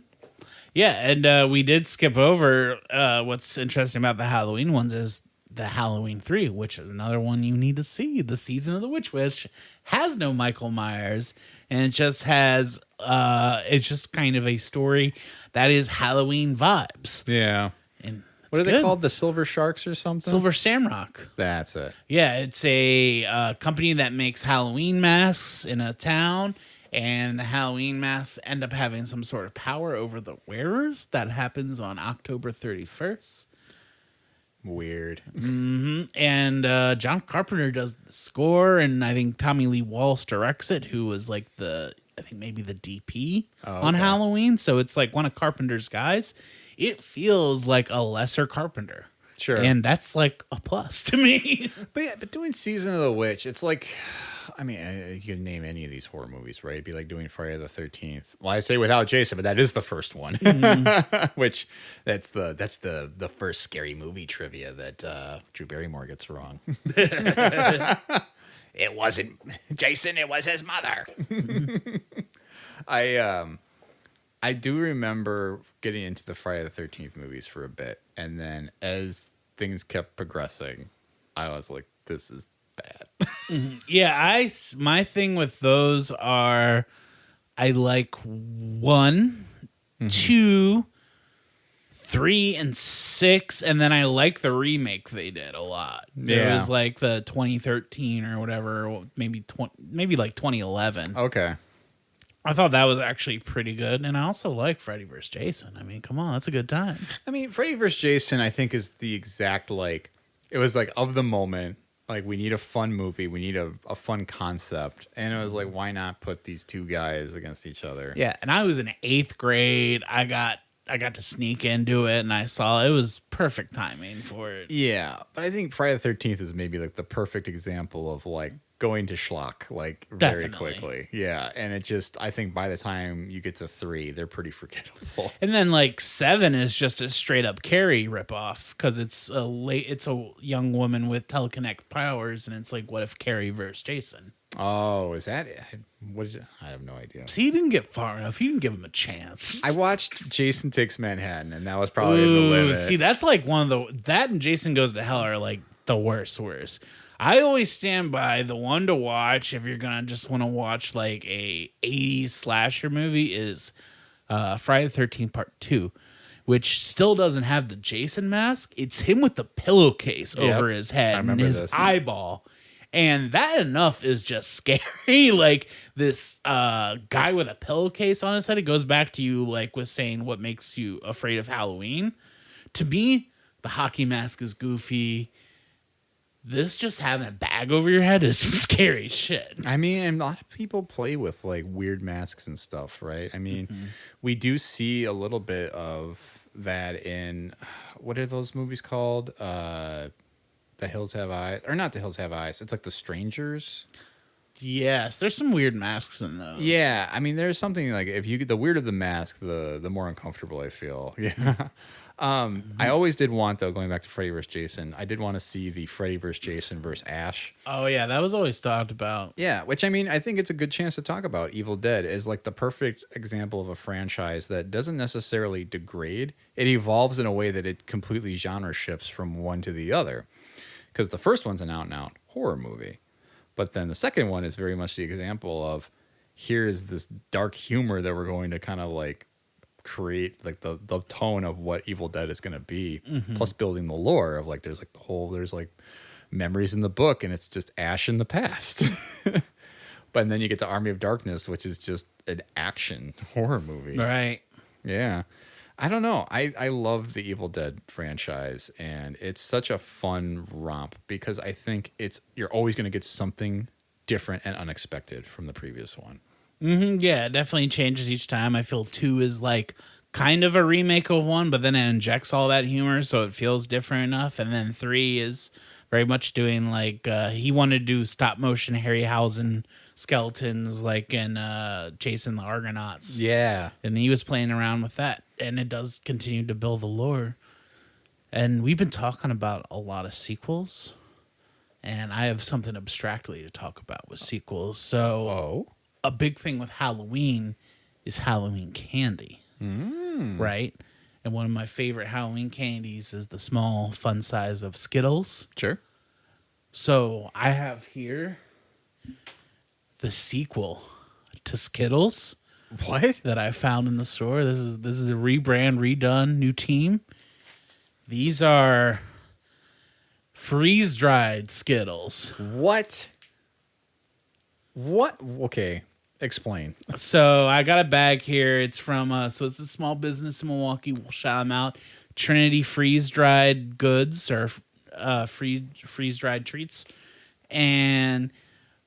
Yeah, and we did skip over what's interesting about the Halloween ones is the Halloween 3, which is another one you need to see. The Season of the Witch, which has no Michael Myers, and it just has it's just kind of a story that is Halloween vibes. Yeah. And what are they called? The Silver Sharks or something? Silver Shamrock. That's it. Yeah, it's a company that makes Halloween masks in a town, and the Halloween masks end up having some sort of power over the wearers. That happens on October 31st. Weird. Mm-hmm. And John Carpenter does the score, and I think Tommy Lee Walsh directs it, who was like maybe the DP on Halloween. So it's like one of Carpenter's guys. It feels like a lesser Carpenter. Sure. And that's like a plus to me. But doing Season of the Witch, it's like, I mean, you can name any of these horror movies, right? It'd be like doing Friday the 13th. Well, I say without Jason, but that is the first one. Mm-hmm. Which that's the first scary movie trivia that Drew Barrymore gets wrong. It wasn't Jason, it was his mother. I do remember getting into the Friday the 13th movies for a bit, and then as things kept progressing, I was like, this is bad. Yeah, my thing with those are I like 1, 2, 3, and 6, and then I like the remake they did a lot. Yeah. It was like the 2013 or whatever, maybe like 2011. Okay. I thought that was actually pretty good, and I also like Freddy vs. Jason. I mean, come on, that's a good time. I mean, Freddy vs. Jason, I think, is the exact, like, it was like of the moment, like, we need a fun movie, we need a fun concept, and it was like, why not put these two guys against each other? Yeah, and I was in 8th grade. I got to sneak into it, and I saw it was perfect timing for it. Yeah, but I think Friday the 13th is maybe, like, the perfect example of, like, going to schlock, like, very Definitely. quickly. Yeah, and it just, I think by the time you get to 3, they're pretty forgettable. And then like 7 is just a straight up Carrie ripoff because it's a young woman with telekinetic powers, and it's like, what if Carrie versus Jason? Oh, is that it? What is it? I have no idea. See, he didn't get far enough. You didn't give him a chance. I watched Jason Takes Manhattan, and that was probably the limit. See, that's like that and Jason Goes to Hell are like the worst. I always stand by the one to watch if you're gonna just want to watch like a 80s slasher movie is Friday the 13th Part 2, which still doesn't have the Jason mask. It's him with the pillowcase over his head and his eyeball. And that enough is just scary. Like this guy with a pillowcase on his head. It goes back to you like with saying what makes you afraid of Halloween. To me, the hockey mask is goofy. This just having a bag over your head is some scary shit. I mean, and a lot of people play with like weird masks and stuff, right? I mean, we do see a little bit of that in what are those movies called? The Hills Have Eyes, or not The Hills Have Eyes. It's like The Strangers. Yes, there's some weird masks in those. Yeah, I mean, there's something like if you get the weirder the mask, the more uncomfortable I feel. Yeah. I always did want, though, going back to Freddy vs. Jason, I did want to see the Freddy vs. Jason vs. Ash. Oh yeah, that was always talked about. Yeah, which I mean, I think it's a good chance to talk about. Evil Dead is like the perfect example of a franchise that doesn't necessarily degrade. It evolves in a way that it completely genre shifts from one to the other. Because the first one's an out-and-out horror movie. But then the second one is very much the example of here's this dark humor that we're going to kind of like create like the tone of what Evil Dead is going to be, plus building the lore of like there's like memories in the book and it's just Ash in the past. But then you get to Army of Darkness, which is just an action horror movie. Right. Yeah. I don't know. I love the Evil Dead franchise, and it's such a fun romp because I think you're always going to get something different and unexpected from the previous one. Yeah, it definitely changes each time. I feel 2 is like kind of a remake of 1, but then it injects all that humor, so it feels different enough. And then 3 is very much doing like he wanted to do stop motion Harryhausen skeletons like in Chasing the Argonauts. Yeah. And he was playing around with that. And it does continue to build the lore. And we've been talking about a lot of sequels. And I have something abstractly to talk about with sequels. So a big thing with Halloween is Halloween candy. Right? And one of my favorite Halloween candies is the small, fun size of Skittles. Sure. So I have here the sequel to Skittles. What? That I found in the store. This is a rebrand, redone, new team. These are freeze-dried Skittles. What? Okay, explain. So I got a bag here. It's from so it's a small business in Milwaukee. We'll shout them out. Trinity Freeze-Dried Goods or freeze-dried treats, and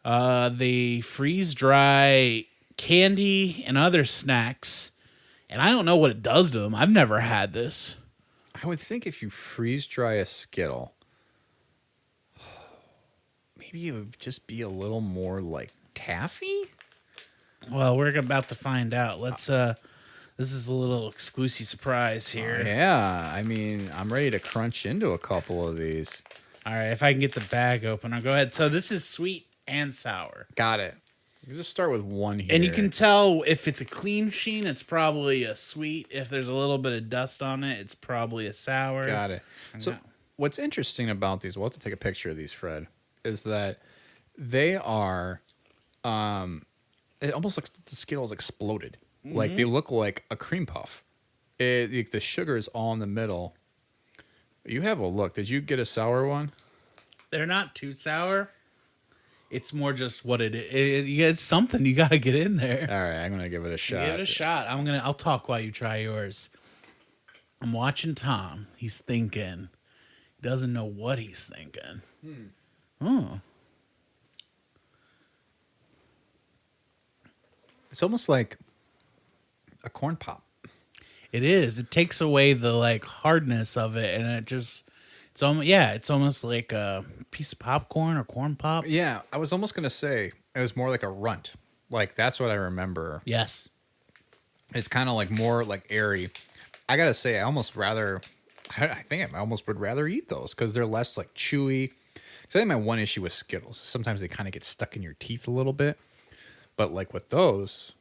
they freeze-dry candy and other snacks, and I don't know what it does to them. I've never had this. I would think if you freeze dry a Skittle, maybe it would just be a little more like taffy. Well, we're about to find out. Let's this is a little exclusive surprise here. Yeah, I mean, I'm ready to crunch into a couple of these. All right, if I can get the bag open, I'll go ahead. So this is sweet and sour. Got it. You just start with one here. And you can tell if it's a clean sheen, it's probably a sweet. If there's a little bit of dust on it, it's probably a sour. Got it. So what's interesting about these, we'll have to take a picture of these, Fred, is that they are, it almost looks like the Skittles exploded. Like they look like a cream puff. The sugar is all in the middle. You have a look. Did you get a sour one? They're not too sour. It's more just what it is. It's something you got to get in there. All right, I'm gonna give it a shot. Give it a shot. I'll talk while you try yours. I'm watching Tom. He's thinking. He doesn't know what he's thinking. It's almost like a corn pop. It is. It takes away the like hardness of it, and it's almost like a piece of popcorn or corn pop. Yeah, I was almost gonna say it was more like a runt. Like that's what I remember. Yes, it's kind of like more like airy. I gotta say, I think I almost would rather eat those because they're less like chewy. Because I think my one issue with Skittles is sometimes they kind of get stuck in your teeth a little bit. But like with those,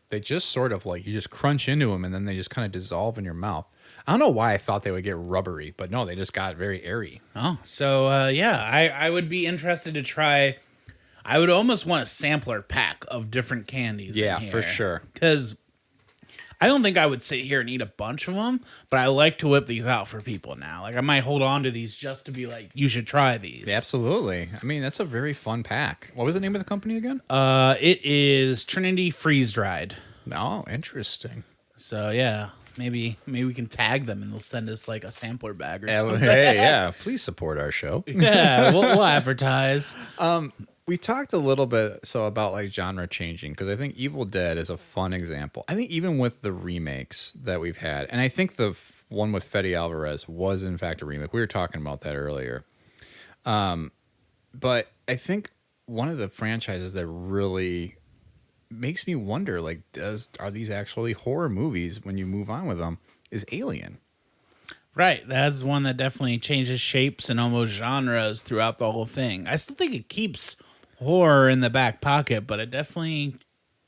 they just sort of like you just crunch into them and then they just kind of dissolve in your mouth. I don't know why I thought they would get rubbery, but no, they just got very airy. Oh, so I would be interested to try. I would almost want a sampler pack of different candies. Yeah, in here, for sure. Because I don't think I would sit here and eat a bunch of them, but I like to whip these out for people now. Like I might hold on to these just to be like, you should try these. Yeah, absolutely. I mean, that's a very fun pack. What was the name of the company again? It is Trinity Freeze Dried. Oh, interesting. So yeah. Maybe we can tag them and they'll send us like a sampler bag or something. Hey, yeah. Please support our show. Yeah, we'll advertise. we talked a little bit about like genre changing, because I think Evil Dead is a fun example. I think even with the remakes that we've had, and I think the one with Fede Alvarez was in fact a remake. We were talking about that earlier. But I think one of the franchises that really makes me wonder, like, are these actually horror movies when you move on with them, is Alien. Right. That's one that definitely changes shapes and almost genres throughout the whole thing. I still think it keeps horror in the back pocket, but it definitely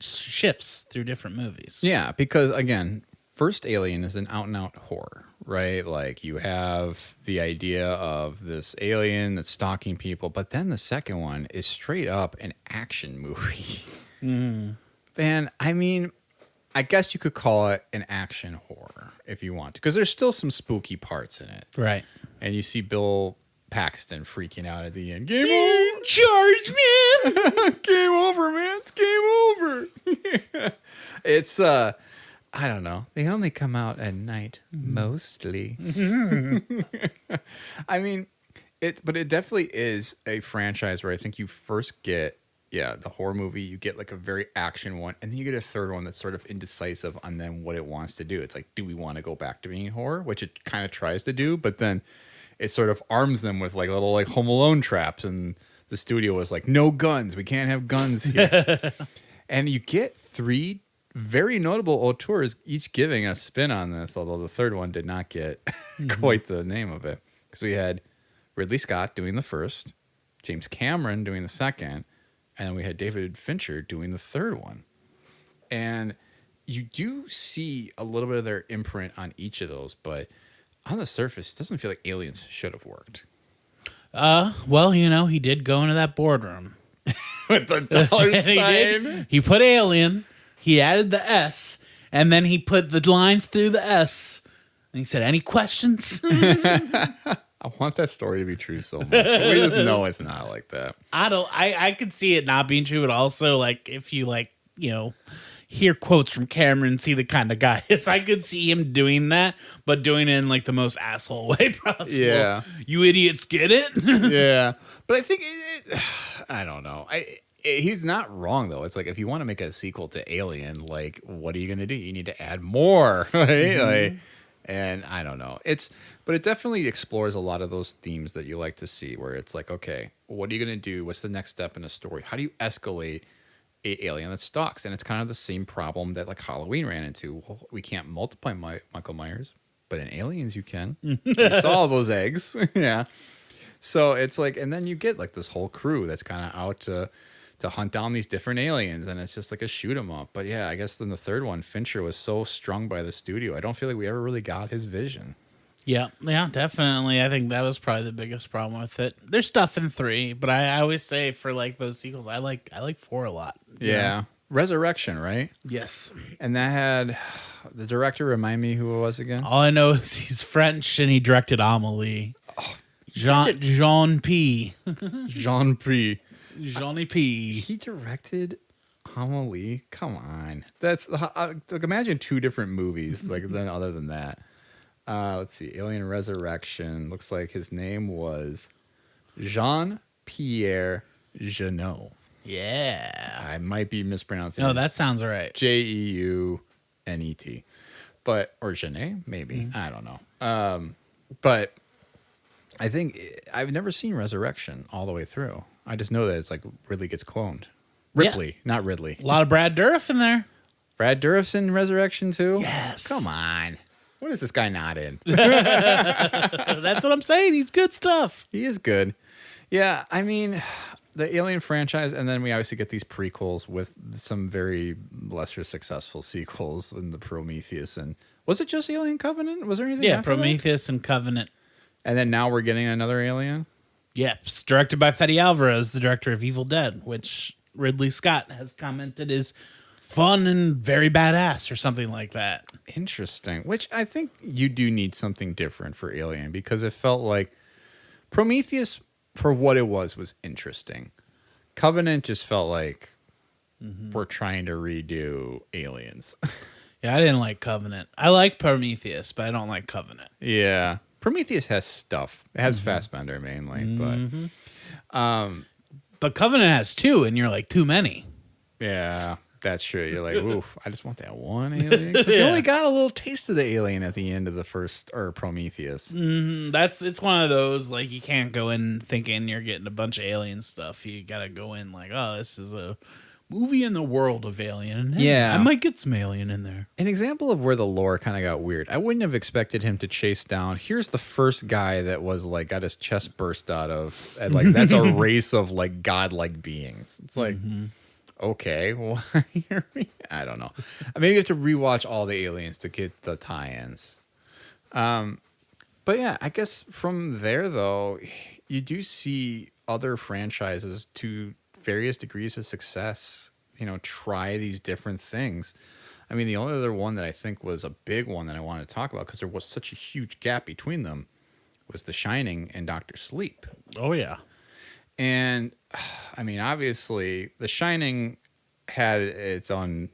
shifts through different movies. Yeah, because again, first Alien is an out and out horror, right? Like you have the idea of this alien that's stalking people, but then the second one is straight up an action movie. And I mean, I guess you could call it an action horror if you want to, because there's still some spooky parts in it. Right. And you see Bill Paxton freaking out at the end. Game over. Charge, man! Game over, man. It's game over. It's, I don't know. They only come out at night, mostly. I mean, but it definitely is a franchise where I think you first get, the horror movie, you get like a very action one, and then you get a third one that's sort of indecisive on then what it wants to do. It's like, do we want to go back to being horror? Which it kind of tries to do, but then it sort of arms them with like little like Home Alone traps, and the studio was like, no guns. We can't have guns here. And you get 3 very notable auteurs, each giving a spin on this, although the third one did not get quite the name of it. Because we had Ridley Scott doing the first, James Cameron doing the second, and then we had David Fincher doing the third one. And you do see a little bit of their imprint on each of those, but on the surface, it doesn't feel like Aliens should have worked. Well, you know, he did go into that boardroom. With the dollar sign. He put Alien, he added the S, and then he put the lines through the S. And he said, any questions? I want that story to be true so much. But we just know it's not like that. I could see it not being true, but also like if you like, you know, hear quotes from Cameron, see the kind of guy is. I could see him doing that, but doing it in like the most asshole way possible. Yeah. You idiots get it? Yeah. But I think I don't know. He's not wrong though. It's like if you want to make a sequel to Alien, like what are you going to do? You need to add more, right? Like, and I don't know. But it definitely explores a lot of those themes that you like to see, where it's like, okay, what are you going to do? What's the next step in a story? How do you escalate a alien that stalks? And it's kind of the same problem that like Halloween ran into. Well, we can't multiply Michael Myers, but in Aliens you can. You saw those eggs. Yeah. So it's like, and then you get like this whole crew that's kind of out to hunt down these different aliens, and it's just like a shoot 'em up. But yeah, I guess then the third one, Fincher was so strung by the studio. I don't feel like we ever really got his vision. Yeah, definitely. I think that was probably the biggest problem with it. There's stuff in 3, but I always say for like those sequels, I like 4 a lot. Yeah. Know? Resurrection, right? Yes. And that had the director, remind me who it was again? All I know is he's French and he directed Amélie. Oh, Jean P. Jean P. Johnny P. He directed Amélie. Come on, that's like imagine 2 different movies like then other than that. Let's see, Alien Resurrection. Looks like his name was Jean-Pierre Jeunet. Yeah, I might be mispronouncing. No, that sounds right. Jeunet, or Jeunet maybe. I don't know. But I think I've never seen Resurrection all the way through. I just know that it's like Ridley gets cloned. Ripley, not Ridley. A lot of Brad Dourif in there. Brad Dourif's in Resurrection too? Yes. Come on. What is this guy not in? That's what I'm saying. He's good stuff. He is good. Yeah, I mean, the Alien franchise, and then we obviously get these prequels with some very lesser successful sequels in the Prometheus. And was it just Alien Covenant? Was there anything after Prometheus that? And Covenant. And then now we're getting another Alien? Yep, directed by Fede Alvarez, the director of Evil Dead, which Ridley Scott has commented is fun and very badass or something like that. Interesting. Which I think you do need something different for Alien, because it felt like Prometheus, for what it was interesting. Covenant just felt like we're trying to redo Aliens. Yeah, I didn't like Covenant. I like Prometheus, but I don't like Covenant. Yeah. Prometheus has stuff. It has Fassbender mainly, but But Covenant has 2, and you're like, too many. Yeah, that's true. You're like, oof, I just want that one alien. 'Cause you only got a little taste of the alien at the end of the first, or Prometheus. It's one of those, like, you can't go in thinking you're getting a bunch of alien stuff. You gotta go in like, oh, this is a movie in the world of Alien. Hey, Yeah. I might get some Alien in there. An example of where the lore kind of got weird. I wouldn't have expected him to chase down. Here's the first guy that was like got his chest burst out of, and like that's a race of like godlike beings. It's like, okay, well, I don't know. Maybe you have to rewatch all the Aliens to get the tie-ins. But yeah, I guess from there though, you do see other franchises to various degrees of success, try these different things. I mean, the only other one that I think was a big one that I wanted to talk about, because there was such a huge gap between them, was The Shining and Dr. Sleep. Oh, yeah. And, I mean, obviously, The Shining had its own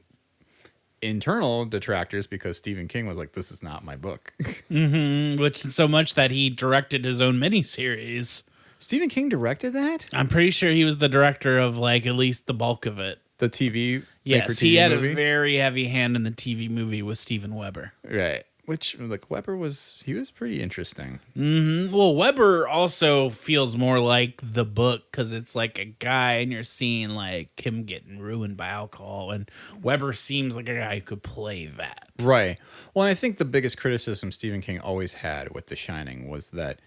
internal detractors because Stephen King was like, this is not my book. Which is so much that he directed his own miniseries. Stephen King directed that? I'm pretty sure he was the director of, like, at least the bulk of it. The TV? Yes, TV he had movie? a very heavy hand in the TV movie with Steven Weber. Right. Which, like, Weber was pretty interesting. Well, Weber also feels more like the book because it's like a guy and you're seeing like him getting ruined by alcohol, and Weber seems like a guy who could play that. Right. Well, and I think the biggest criticism Stephen King always had with The Shining was that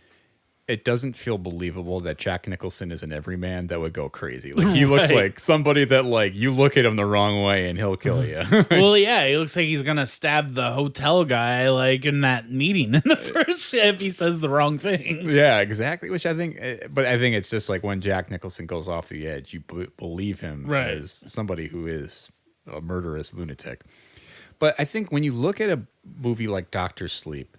it doesn't feel believable that Jack Nicholson is an everyman that would go crazy. Like, he looks like somebody that, like, you look at him the wrong way and he'll kill you. Well, yeah, he looks like he's gonna stab the hotel guy, like in that meeting in the first, if he says the wrong thing. Yeah, exactly. Which I think it's just like when Jack Nicholson goes off the edge, you believe him as somebody who is a murderous lunatic. But I think when you look at a movie like Dr. Sleep,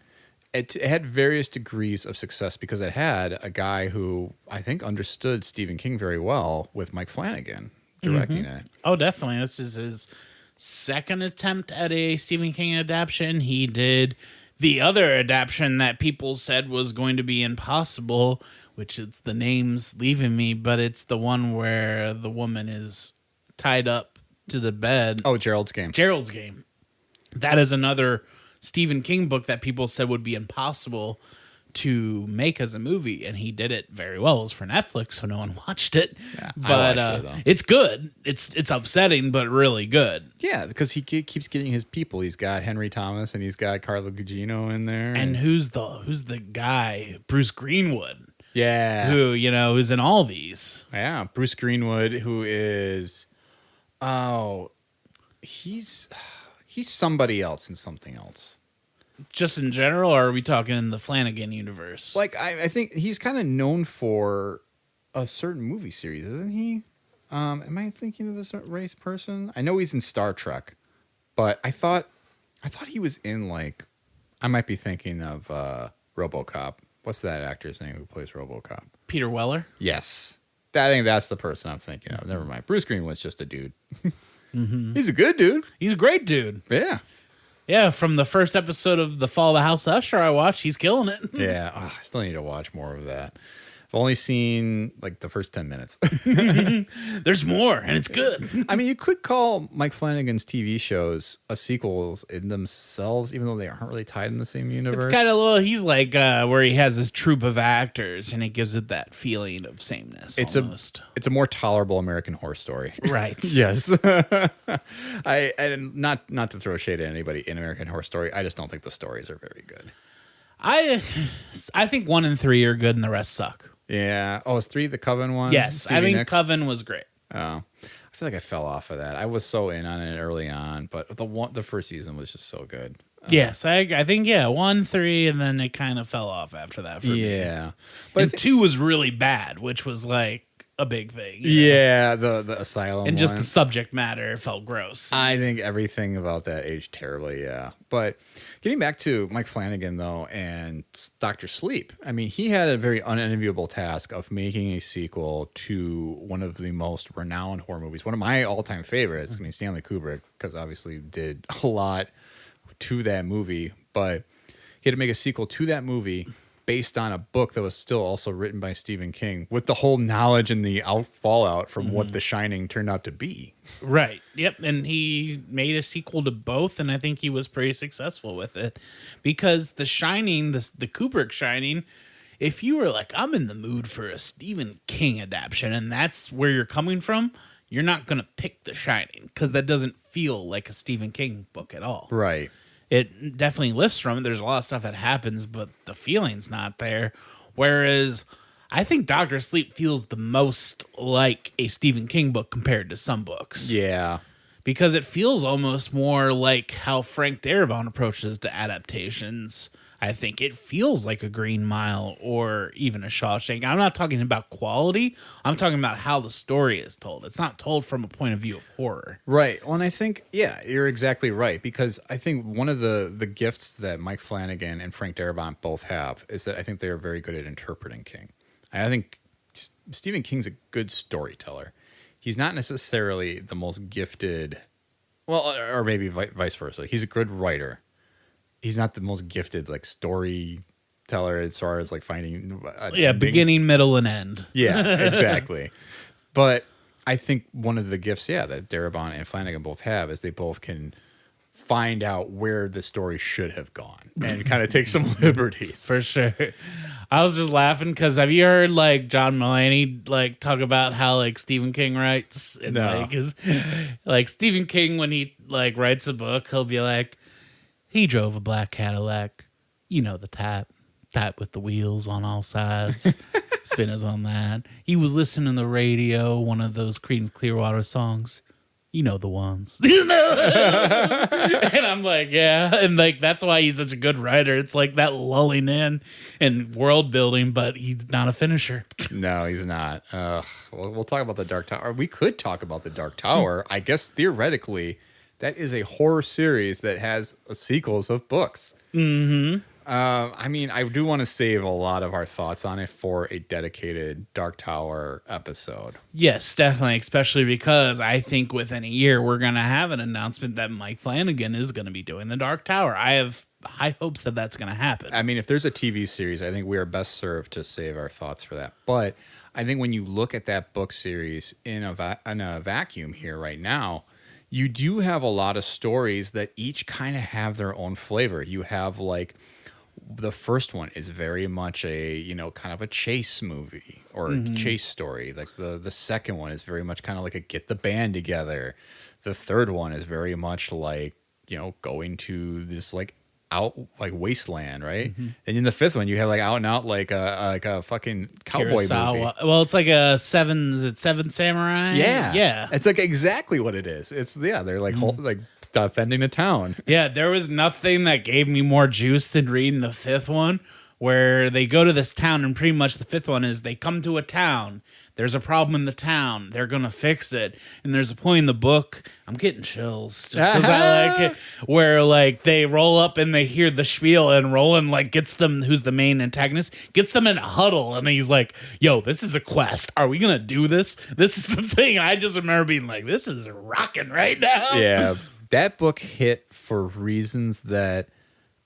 it had various degrees of success because it had a guy who I think understood Stephen King very well, with Mike Flanagan directing it. Oh, definitely. This is his second attempt at a Stephen King adaptation. He did the other adaptation that people said was going to be impossible, which it's the name's leaving me, but it's the one where the woman is tied up to the bed. Oh, Gerald's Game. Gerald's Game. That is another Stephen King book that people said would be impossible to make as a movie, and he did it very well. It was for Netflix, so no one watched it. Yeah, but I watched it, though. it's good. It's upsetting, but really good. Yeah, because he keeps getting his people. He's got Henry Thomas and he's got Carlo Gugino in there. And who's the guy? Bruce Greenwood. Yeah. Who's in all these. Yeah, Bruce Greenwood, who is, he's somebody else in something else. Just in general, or are we talking in the Flanagan universe? Like, I think he's kind of known for a certain movie series, isn't he? Am I thinking of this race person? I know he's in Star Trek, but I thought he was in, like, I might be thinking of RoboCop. What's that actor's name who plays RoboCop? Peter Weller? Yes. I think that's the person I'm thinking of. Never mind. Bruce Greenwood's just a dude. He's a good dude. He's a great dude. Yeah. Yeah, from the first episode of The Fall of the House of Usher I watched, he's killing it. Yeah. Oh, I still need to watch more of that. I've only seen like the first 10 minutes. There's more, and it's good. I mean, you could call Mike Flanagan's TV shows a sequels in themselves, even though they aren't really tied in the same universe. It's kind of he's like where he has his troupe of actors, and it gives it that feeling of sameness. It's almost. It's a more tolerable American Horror Story. Right. Yes. I not to throw shade at anybody in American Horror Story. I just don't think the stories are very good. I think 1 and 3 are good, and the rest suck. Yeah. Oh, is 3 the Coven one? Yes, Stevie I think Nicks? Coven was great. Oh, I feel like I fell off of that. I was so in on it early on, but the first season was just so good. Yes, I think 1, 3, and then it kind of fell off after that for me. Yeah, But 2 was really bad, which was like a big thing. Yeah, the asylum And just one. the subject matter felt gross. I think everything about that aged terribly. Yeah, but getting back to Mike Flanagan though, and Dr. Sleep. I mean, he had a very unenviable task of making a sequel to one of the most renowned horror movies, one of my all-time favorites. I mean, Stanley Kubrick, because obviously did a lot to that movie, but he had to make a sequel to that movie based on a book that was still also written by Stephen King with the whole knowledge and the fallout from what The Shining turned out to be. Right. Yep. And he made a sequel to both, and I think he was pretty successful with it. Because The Shining, the Kubrick Shining, if you were like, I'm in the mood for a Stephen King adaptation, and that's where you're coming from, you're not going to pick The Shining, because that doesn't feel like a Stephen King book at all. Right. It definitely lifts from it. There's a lot of stuff that happens, but the feeling's not there. Whereas I think Dr. Sleep feels the most like a Stephen King book compared to some books. Yeah. Because it feels almost more like how Frank Darabont approaches to adaptations. I think it feels like a Green Mile or even a Shawshank. I'm not talking about quality. I'm talking about how the story is told. It's not told from a point of view of horror. Right. Well, and I think, yeah, you're exactly right. Because I think one of the gifts that Mike Flanagan and Frank Darabont both have is that I think they are very good at interpreting King. I think Stephen King's a good storyteller. He's not necessarily the most gifted, well, or maybe vice versa. He's a good writer. He's not the most gifted like storyteller as far as like finding beginning, middle, and end. Yeah, exactly. But I think one of the gifts, that Darabont and Flanagan both have is they both can find out where the story should have gone and kind of take some liberties. For sure. I was just laughing because have you heard like John Mulaney like talk about how like Stephen King writes? And, No. Like Stephen King, when he like writes a book, he'll be like, he drove a black Cadillac, you know, the type with the wheels on all sides, spinners on that. He was listening to the radio, one of those Creedence Clearwater songs. You know the ones. And I'm like, yeah. And like that's why he's such a good writer. It's like that lulling in and world building, but he's not a finisher. No, he's not. We'll talk about the Dark Tower. We could talk about the Dark Tower. I guess theoretically, that is a horror series that has sequels of books. Mm-hmm. I mean, I do want to save a lot of our thoughts on it for a dedicated Dark Tower episode. Yes, definitely, especially because I think within a year we're going to have an announcement that Mike Flanagan is going to be doing the Dark Tower. I have high hopes that that's going to happen. I mean, if there's a TV series, I think we are best served to save our thoughts for that. But I think when you look at that book series in a vacuum here right now, you do have a lot of stories that each kind of have their own flavor. You have like the first one is very much a, kind of a chase movie or chase story. Like the second one is very much kind of like a get the band together. The third one is very much like, going to this like out like wasteland, right? And in the fifth one, you have like out and out like a fucking cowboy movie. Well, it's like Seven Samurai. Yeah. It's like exactly what it is. It's they're like like defending a town. Yeah, there was nothing that gave me more juice than reading the fifth one, where they go to this town, and pretty much the fifth one is they come to a town. There's a problem in the town. They're going to fix it. And there's a point in the book, I'm getting chills just because I like it, where like they roll up and they hear the spiel, and Roland like gets them, who's the main antagonist, gets them in a huddle. And he's like, yo, this is a quest. Are we going to do this? This is the thing. And I just remember being like, this is rocking right now. Yeah. That book hit for reasons that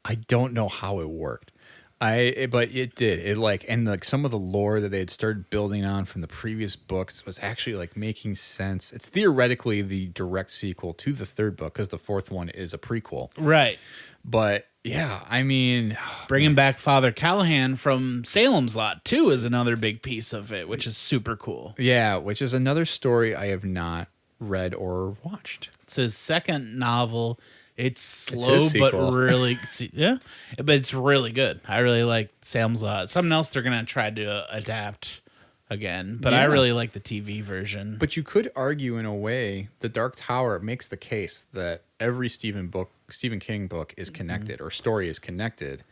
I don't know how it worked. But it did. It like, and like some of the lore that they had started building on from the previous books was actually like making sense. It's theoretically the direct sequel to the third book because the fourth one is a prequel. Right. But yeah, I mean, bringing back Father Callahan from Salem's Lot too is another big piece of it, which is super cool. Yeah, which is another story I have not read or watched. It's his second novel. It's slow, but really, but it's really good. I really like Salem's Lot. Something else they're going to try to adapt again, but I really like the TV version. But you could argue in a way, The Dark Tower makes the case that every Stephen King book is connected or story is connected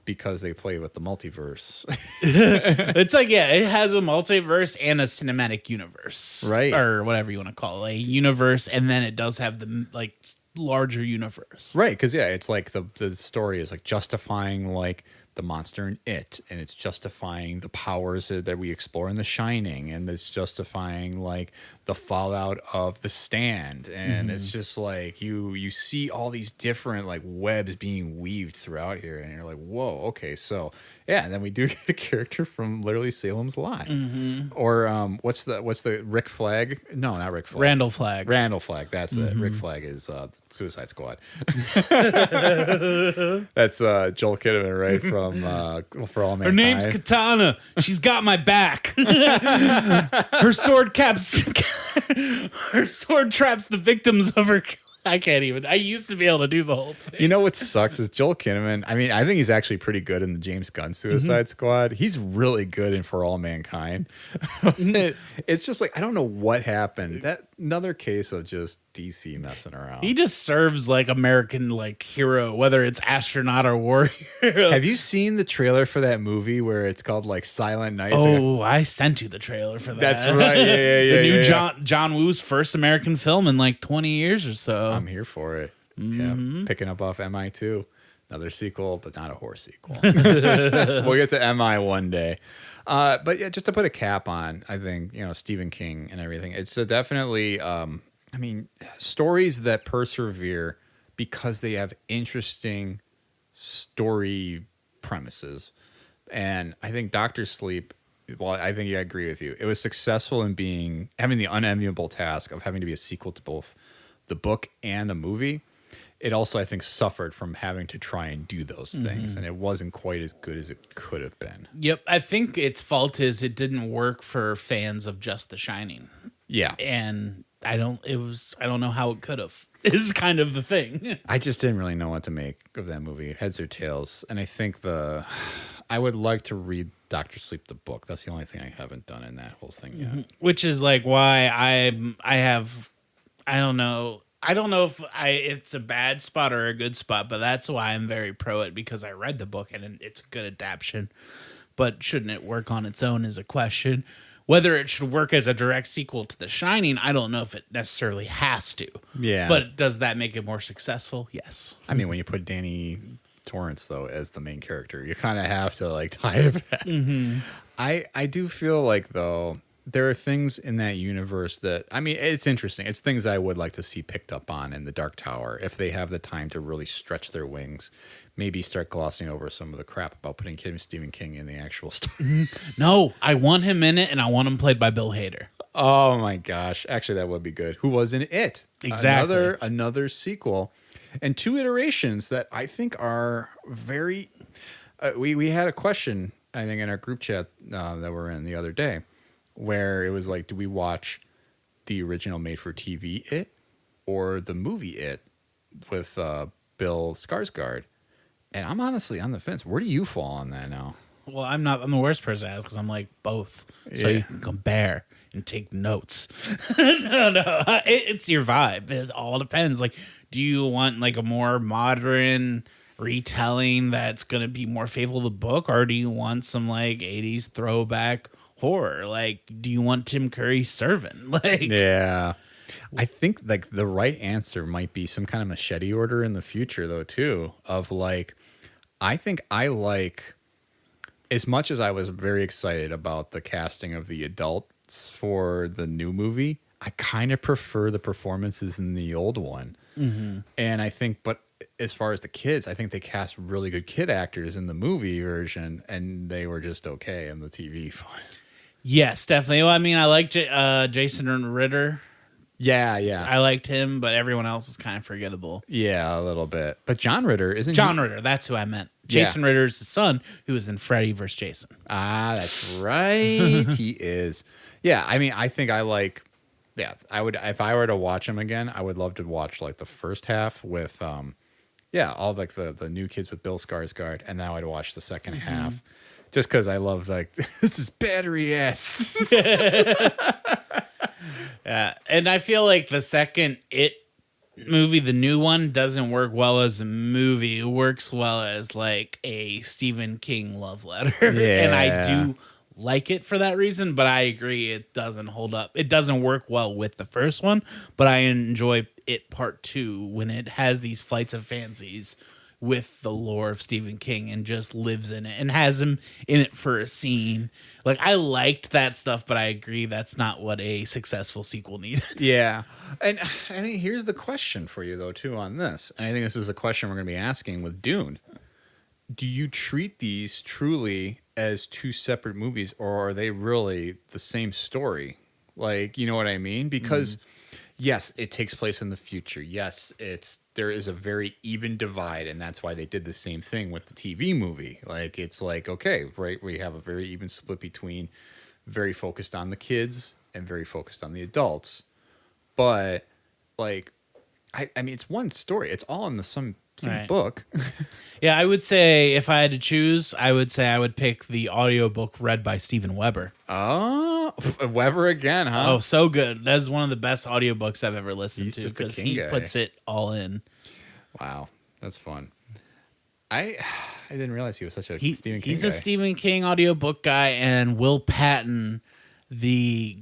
because they play with the multiverse. It's like, it has a multiverse and a cinematic universe. Right. Or whatever you want to call it. A universe, and then it does have the larger universe. Right, because it's like the story is like justifying like the monster in It, and it's justifying the powers that we explore in The Shining, and it's justifying like the fallout of The Stand, and it's just like you see all these different like webs being weaved throughout here, and you're like, whoa, okay, so yeah, and then we do get a character from literally Salem's Lot, or what's the Rick Flag? No, not Rick Flag. Randall Flagg. Randall Flag. That's it. Rick Flag is Suicide Squad. That's Joel Kinnaman, right, from For All Mankind. Her name's Katana. She's got my back. Her sword her sword traps the victims of her. I can't even. I used to be able to do the whole thing. You know what sucks is Joel Kinnaman. I mean, I think he's actually pretty good in the James Gunn Suicide Squad. He's really good in For All Mankind. It's just like I don't know what happened. That another case of just DC messing around. He just serves like American like hero, whether it's astronaut or warrior. Have you seen the trailer for that movie where it's called like Silent Night? Oh, I sent you the trailer for that. That's right. Yeah. The new John Woo's first American film in like 20 years or so. I'm here for it. Yeah, picking up off MI2. Another sequel, but not a horror sequel. We'll get to MI one day. But yeah, just to put a cap on, I think, Stephen King and everything. It's definitely, stories that persevere because they have interesting story premises. And I think Dr. Sleep, well, I think I agree with you. It was successful in having the unenviable task of having to be a sequel to both the book and a movie. It also, I think, suffered from having to try and do those things, and it wasn't quite as good as it could have been. Yep, I think its fault is it didn't work for fans of just The Shining. Yeah, and I don't know how it could have. Is kind of the thing. I just didn't really know what to make of that movie, heads or tails. And I think I would like to read Dr. Sleep the book. That's the only thing I haven't done in that whole thing yet. Which is like why I don't know. I don't know if it's a bad spot or a good spot, but that's why I'm very pro it, because I read the book and it's a good adaptation. But shouldn't it work on its own is a question. Whether it should work as a direct sequel to The Shining, I don't know if it necessarily has to. Yeah. But does that make it more successful? Yes. I mean, when you put Danny Torrance, though, as the main character, you kind of have to like tie it back. I do feel like, though, there are things in that universe that, I mean, it's interesting. It's things I would like to see picked up on in the Dark Tower if they have the time to really stretch their wings. Maybe start glossing over some of the crap about putting Stephen King in the actual story. No, I want him in it, and I want him played by Bill Hader. Oh my gosh! Actually, that would be good. Who was in It? Exactly. Another sequel, and 2 iterations that I think are very. We had a question, I think, in our group chat that we're in the other day, where it was like, do we watch the original made-for-TV It or the movie It with Bill Skarsgård? And I'm honestly on the fence. Where do you fall on that now? Well, I'm the worst person to ask because I'm like both. So you can compare and take notes. No. It's your vibe. It all depends. Like, do you want like a more modern retelling that's going to be more faithful to the book? Or do you want some like 80s throwback horror? Like, do you want Tim Curry's Servant? Like, yeah. I think like the right answer might be some kind of machete order in the future, though, too, of like, I think I like, as much as I was very excited about the casting of the adults for the new movie, I kind of prefer the performances in the old one. And I think, but as far as the kids, I think they cast really good kid actors in the movie version, and they were just okay in the TV one. Yes, definitely. Well, I mean, I like Jason Ritter. Yeah. I liked him, but everyone else is kind of forgettable. Yeah, a little bit. But John Ritter, isn't John Ritter, that's who I meant. Jason Ritter is the son who was in Freddy vs. Jason. Ah, that's right. He is. Yeah, I mean, I think I like, I would, if I were to watch him again, I would love to watch like the first half with, all like the new kids with Bill Skarsgård, and now I'd watch the second half. Just because I love, like, this is battery ass. Yeah, and I feel like the second It movie, the new one, doesn't work well as a movie. It works well as, like, a Stephen King love letter. Yeah. And I do like it for that reason, but I agree it doesn't hold up. It doesn't work well with the first one, but I enjoy It Part 2 when it has these flights of fancies with the lore of Stephen King and just lives in it and has him in it for a scene. Like, I liked that stuff, but I agree that's not what a successful sequel needed. Yeah. And I think here's the question for you, though, too, on this. And I think this is a question we're going to be asking with Dune. Do you treat these truly as two separate movies, or are they really the same story? Like, you know what I mean? Because, yes, it takes place in the future. Yes, there is a very even divide, and that's why they did the same thing with the TV movie. Like, it's like, okay, right, we have a very even split between very focused on the kids and very focused on the adults. But, like, I mean, it's one story. It's all in the same Right. book. Yeah, I would say if I had to choose, I would pick the audiobook read by Steven Weber. Oh, Weber again, huh? Oh, so good. That's one of the best audiobooks I've ever listened He's to just a because king he guy. puts it all in. Wow, that's fun. I didn't realize he was such a Stephen King He's guy. a Stephen King audiobook guy, and Will Patton, the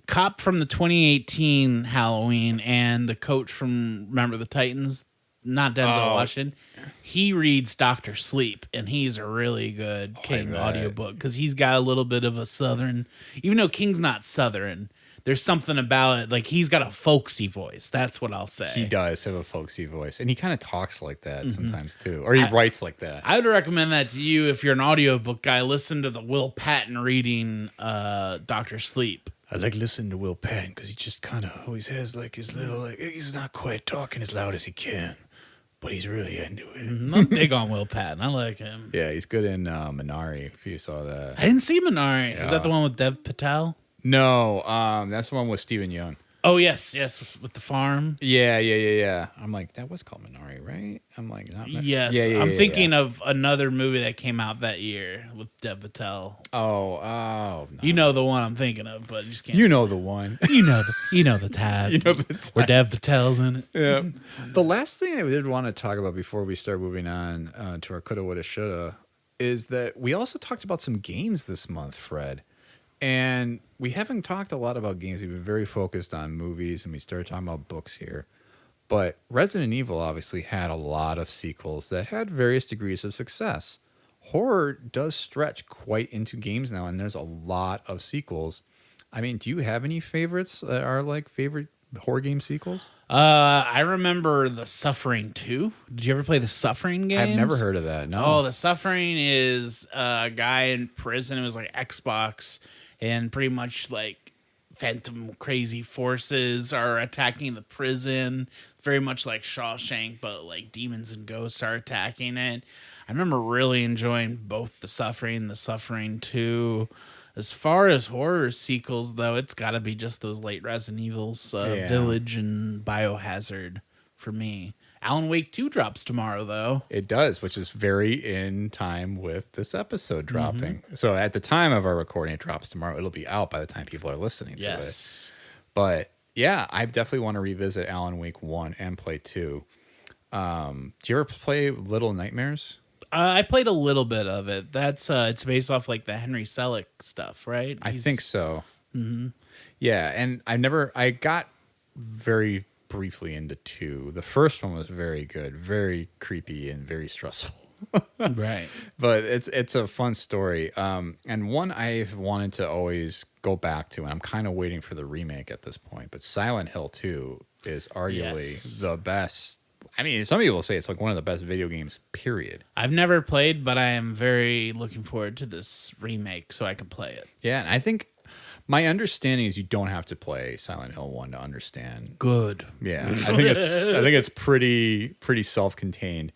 cop from the 2018 Halloween and the coach from Remember the Titans, not Denzel Washington, he reads Dr. Sleep, and he's a really good King audiobook because he's got a little bit of a Southern, even though King's not Southern, there's something about it. Like, he's got a folksy voice. That's what I'll say. He does have a folksy voice, and he kind of talks like that sometimes too, or he writes like that. I would recommend that to you if you're an audiobook guy. Listen to the Will Patton reading Dr. Sleep. I like listening to Will Patton because he just kind of always has like his little, like, he's not quite talking as loud as he can, but he's really into it. I'm big on Will Patton. I like him. Yeah, he's good in Minari, if you saw that. I didn't see Minari. Is that the one with Dev Patel? No, that's the one with Stephen Yeun. Oh, yes, with the farm. Yeah. I'm like, that was called Minari, right? I'm like, not Yes, Yeah, I'm thinking of another movie that came out that year with Dev Patel. Oh, no. You know the one I'm thinking of, but you just can't. You know the one. You know the tab. You know the tab. Where Dev Patel's in it. Yeah. The last thing I did want to talk about before we start moving on to our coulda, woulda, shoulda is that we also talked about some games this month, Fred. And we haven't talked a lot about games. We've been very focused on movies, and we started talking about books here. But Resident Evil obviously had a lot of sequels that had various degrees of success. Horror does stretch quite into games now, and there's a lot of sequels. I mean, do you have any favorites that are like favorite horror game sequels? I remember The Suffering 2. Did you ever play the Suffering games? I've never heard of that. No. Oh, The Suffering is a guy in prison. It was like Xbox, and pretty much like phantom crazy forces are attacking the prison. Very much like Shawshank, but like demons and ghosts are attacking it. I remember really enjoying both The Suffering and The Suffering 2. As far as horror sequels, though, it's got to be just those late Resident Evils, Village and Biohazard for me. Alan Wake 2 drops tomorrow, though. It does, which is very in time with this episode dropping. So at the time of our recording, it drops tomorrow. It'll be out by the time people are listening to it. But yeah, I definitely want to revisit Alan Wake 1 and play 2. Do you ever play Little Nightmares? I played a little bit of it. That's it's based off like the Henry Selick stuff, right? I think so. Mm-hmm. Yeah, and I got very briefly into 2. The first one was very good, very creepy, and very stressful. Right. But it's a fun story. And one I've wanted to always go back to, and I'm kind of waiting for the remake at this point. But Silent Hill 2 is arguably the best. I mean, some people say it's like one of the best video games, period. I've never played, but I am very looking forward to this remake so I can play it. Yeah, and I think my understanding is you don't have to play Silent Hill 1 to understand. Good. Yeah, I think it's pretty self-contained.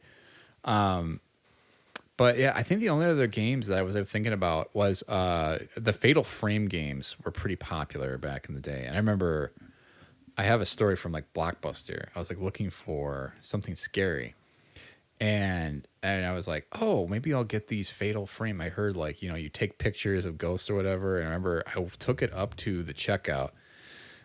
But yeah, I think the only other games that I was thinking about was the Fatal Frame games were pretty popular back in the day. And I remember I have a story from like Blockbuster. I was like looking for something scary. And I was like, oh, maybe I'll get these Fatal Frame. I heard like, you take pictures of ghosts or whatever. And I remember I took it up to the checkout.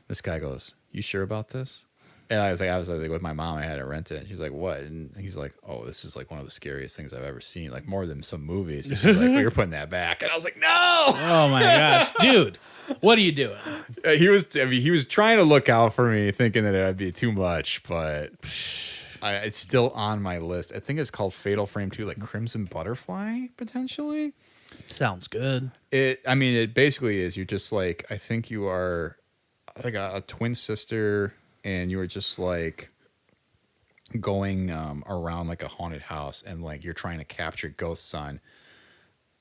This guy goes, "You sure about this?" And I was like with my mom, I had to rent it. She's like, "What?" And he's like, "Oh, this is like one of the scariest things I've ever seen, like more than some movies." And she's like, "Well, you're putting that back." And I was like, "No!" Oh my gosh, dude, what are you doing? He was trying to look out for me, thinking that it'd be too much, but It's still on my list. I think it's called Fatal Frame 2, like Crimson Butterfly, potentially. Sounds good. It basically is. You're just like, I think you are like a twin sister, and you are just like going around like a haunted house, and like you're trying to capture Ghost Son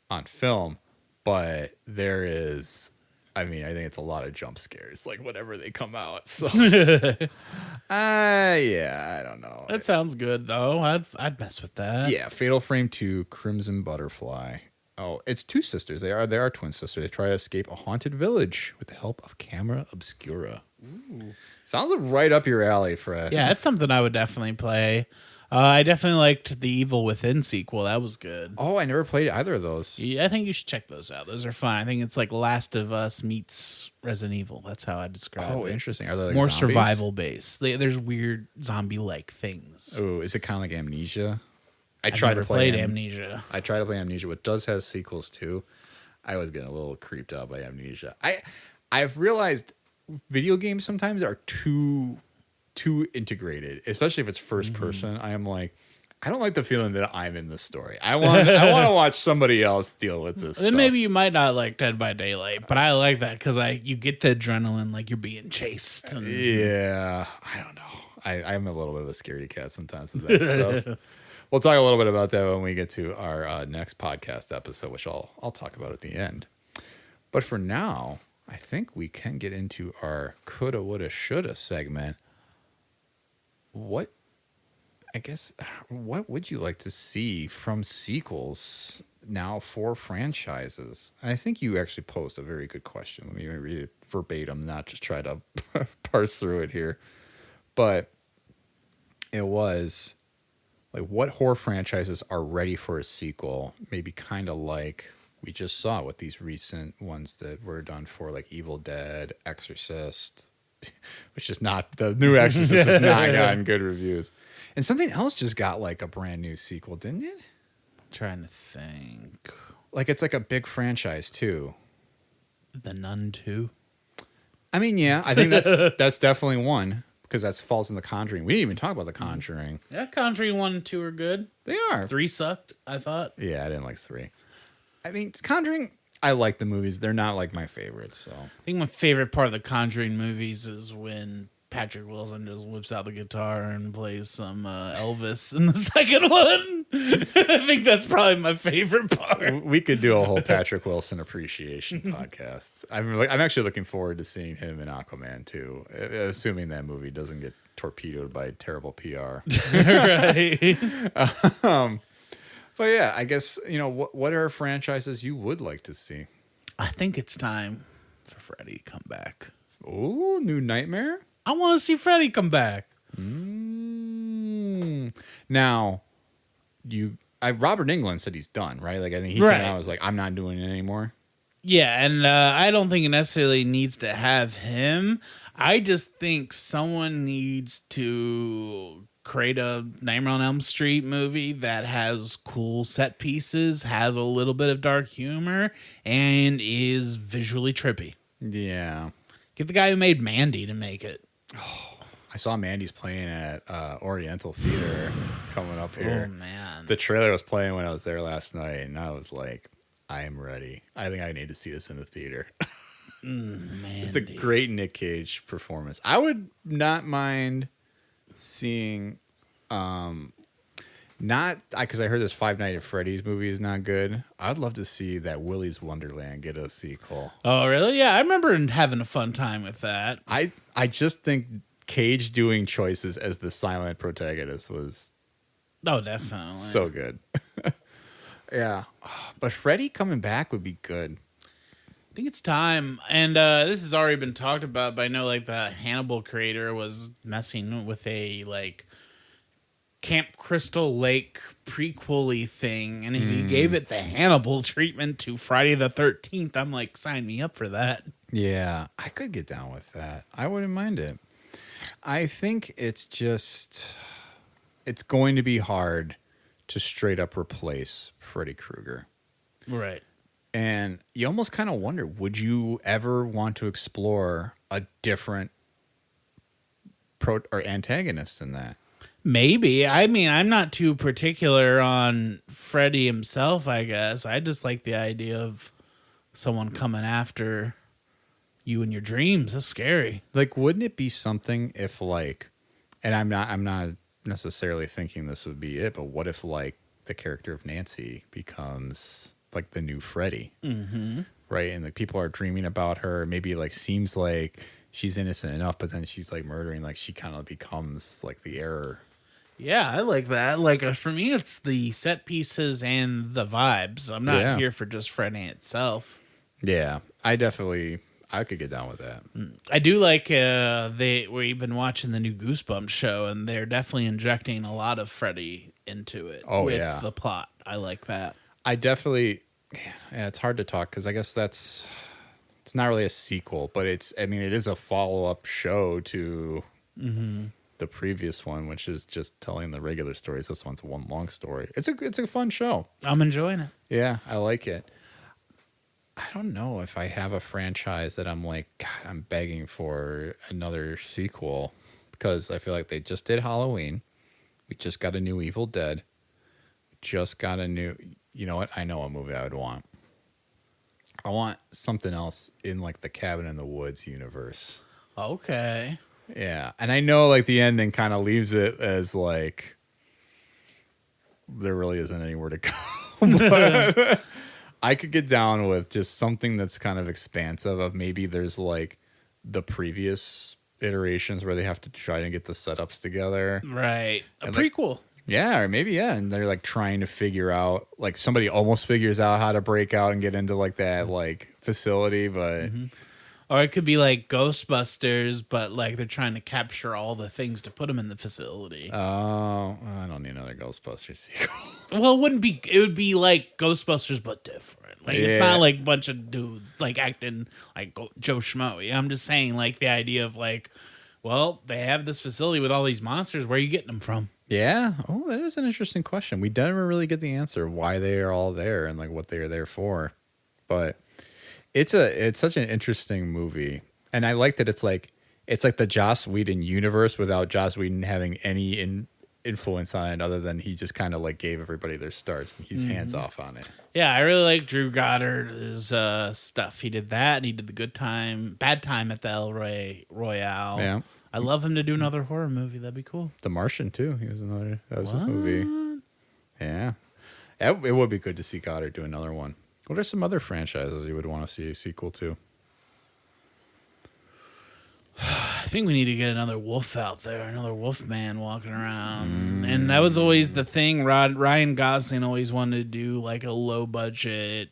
on film, but there is, I think it's a lot of jump scares, like whenever they come out. So, I don't know. That sounds good though. I'd mess with that. Yeah, Fatal Frame 2, Crimson Butterfly. Oh, it's two sisters. They are twin sisters. They try to escape a haunted village with the help of camera obscura. Ooh. Sounds right up your alley, Fred. Yeah, it's something I would definitely play. I definitely liked the Evil Within sequel. That was good. Oh, I never played either of those. Yeah, I think you should check those out. Those are fun. I think it's like Last of Us meets Resident Evil. That's how I describe it. Oh, interesting. Are they like more zombies? survival based? There's weird zombie-like things. Oh, is it kind of like Amnesia? I've never played Amnesia. I tried to play Amnesia, which does have sequels too. I was getting a little creeped out by Amnesia. I've realized video games sometimes are too integrated, especially if it's first person. I am like, I don't like the feeling that I'm in the story. I want to watch somebody else deal with this. Then maybe you might not like Dead by Daylight, but I like that because you get the adrenaline, like you're being chased. Yeah, I don't know. I'm a little bit of a scaredy cat sometimes with that stuff. We'll talk a little bit about that when we get to our next podcast episode, which I'll talk about at the end. But for now, I think we can get into our coulda, woulda, shoulda segment. What would you like to see from sequels now for franchises? I think you actually posed a very good question. Let me read it verbatim, not just try to parse through it here. But it was like, what horror franchises are ready for a sequel? Maybe kind of like we just saw with these recent ones that were done for, like Evil Dead, Exorcist, which is not, the new Exorcist has not gotten good reviews. And something else just got like a brand new sequel, didn't it? I'm trying to think. Like it's like a big franchise too. The Nun 2? Yeah, I think that's definitely one. Because that falls in The Conjuring. We didn't even talk about The Conjuring. Yeah, Conjuring 1 and 2 are good. They are. 3 sucked, I thought. Yeah, I didn't like 3. Conjuring, I like the movies. They're not like my favorites. So I think my favorite part of the Conjuring movies is when Patrick Wilson just whips out the guitar and plays some Elvis in the second one. I think that's probably my favorite part. We could do a whole Patrick Wilson appreciation podcast. I'm actually looking forward to seeing him in Aquaman too, assuming that movie doesn't get torpedoed by terrible PR. Right. But yeah, I guess, what are franchises you would like to see? I think it's time for Freddy to come back. Oh, New Nightmare? I want to see Freddy come back. Now, Robert Englund said he's done, right? Like, I think he came out and was like, I'm not doing it anymore. Yeah, and I don't think it necessarily needs to have him. I just think someone needs to create a Nightmare on Elm Street movie that has cool set pieces, has a little bit of dark humor, and is visually trippy. Yeah. Get the guy who made Mandy to make it. Oh, I saw Mandy's playing at Oriental Theater coming up here. Oh, man. The trailer was playing when I was there last night, and I was like, I am ready. I think I need to see this in the theater. It's a great Nick Cage performance. I would not mind seeing, not because I heard this Five Nights at Freddy's movie is not good. I'd love to see that Willy's Wonderland get a sequel. Oh, really? Yeah, I remember having a fun time with that. I just think Cage doing choices as the silent protagonist was definitely so good. Yeah, but Freddy coming back would be good. I think it's time, and this has already been talked about, but I know like the Hannibal creator was messing with a like Camp Crystal Lake prequel-y thing, and if he gave it the Hannibal treatment to Friday the 13th, I'm like, sign me up for that. Yeah, I could get down with that. I wouldn't mind it. I think it's going to be hard to straight up replace Freddy Krueger. Right. And you almost kind of wonder, would you ever want to explore a different or antagonist than that? Maybe. I mean, I'm not too particular on Freddy himself, I guess. I just like the idea of someone coming after you in your dreams. That's scary. Like, wouldn't it be something if, like, and I'm not necessarily thinking this would be it, but what if, like, the character of Nancy becomes, like, the new Freddy? Mm-hmm. Right? And, like, people are dreaming about her. Maybe, like, seems like she's innocent enough, but then she's, like, murdering. Like, she kind of becomes, like, the error. Yeah, I like that. Like, for me, it's the set pieces and the vibes. I'm not here for just Freddy itself. Yeah, I could get down with that. I do like we've been watching the new Goosebumps show, and they're definitely injecting a lot of Freddy into it with the plot. I like that. I definitely, yeah, it's hard to talk because I guess it's not really a sequel, but it is a follow-up show to the previous one, which is just telling the regular stories. This one's one long story. It's a fun show. I'm enjoying it. Yeah, I like it. I don't know if I have a franchise that I'm like, God, I'm begging for another sequel because I feel like they just did Halloween. We just got a new Evil Dead. Just got a new, you know what? I know a movie I would want. I want something else in like the Cabin in the Woods universe. Okay. Yeah. And I know like the ending kind of leaves it as like, there really isn't anywhere to go. But I could get down with just something that's kind of expansive of maybe there's like the previous iterations where they have to try to get the setups together. Right. A and prequel. Like, yeah, or maybe, yeah. And they're like trying to figure out, like somebody almost figures out how to break out and get into like that like facility, but... Mm-hmm. Or it could be like Ghostbusters, but like they're trying to capture all the things to put them in the facility. Oh, I don't need another Ghostbusters sequel. Well, it would be like Ghostbusters, but different. Like it's not like a bunch of dudes like acting like Joe Schmo. I'm just saying like the idea of like, well, they have this facility with all these monsters. Where are you getting them from? Yeah. Oh, that is an interesting question. We never really get the answer of why they are all there and like what they are there for. But it's such an interesting movie. And I like that it's like the Joss Whedon universe without Joss Whedon having any influence on it other than he just kind of like gave everybody their starts. And he's hands off on it. Yeah, I really like Drew Goddard's stuff. He did that and he did Bad Time at the El Rey Royale. Yeah. I love him to do another horror movie. That'd be cool. The Martian too. That was a movie. Yeah. It would be good to see Goddard do another one. What are some other franchises you would want to see a sequel to? I think we need to get another wolf out there, another wolf man walking around. And that was always the thing. Ryan Gosling always wanted to do like a low budget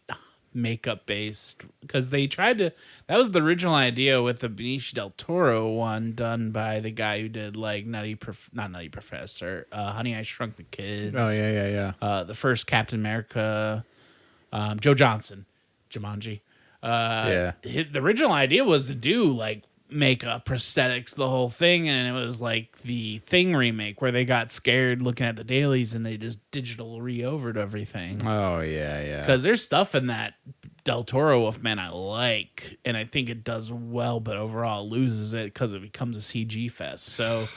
makeup based, because they tried to, that was the original idea with the Benicio del Toro one done by the guy who did like Honey, I Shrunk the Kids. Oh yeah. The first Captain America, Joe Johnson, Jumanji. The original idea was to do like makeup, prosthetics, the whole thing, and it was like the Thing remake where they got scared looking at the dailies and they just digital re-overed everything. Oh yeah. Because there's stuff in that Del Toro Wolfman I like, and I think it does well, but overall it loses it because it becomes a CG fest. So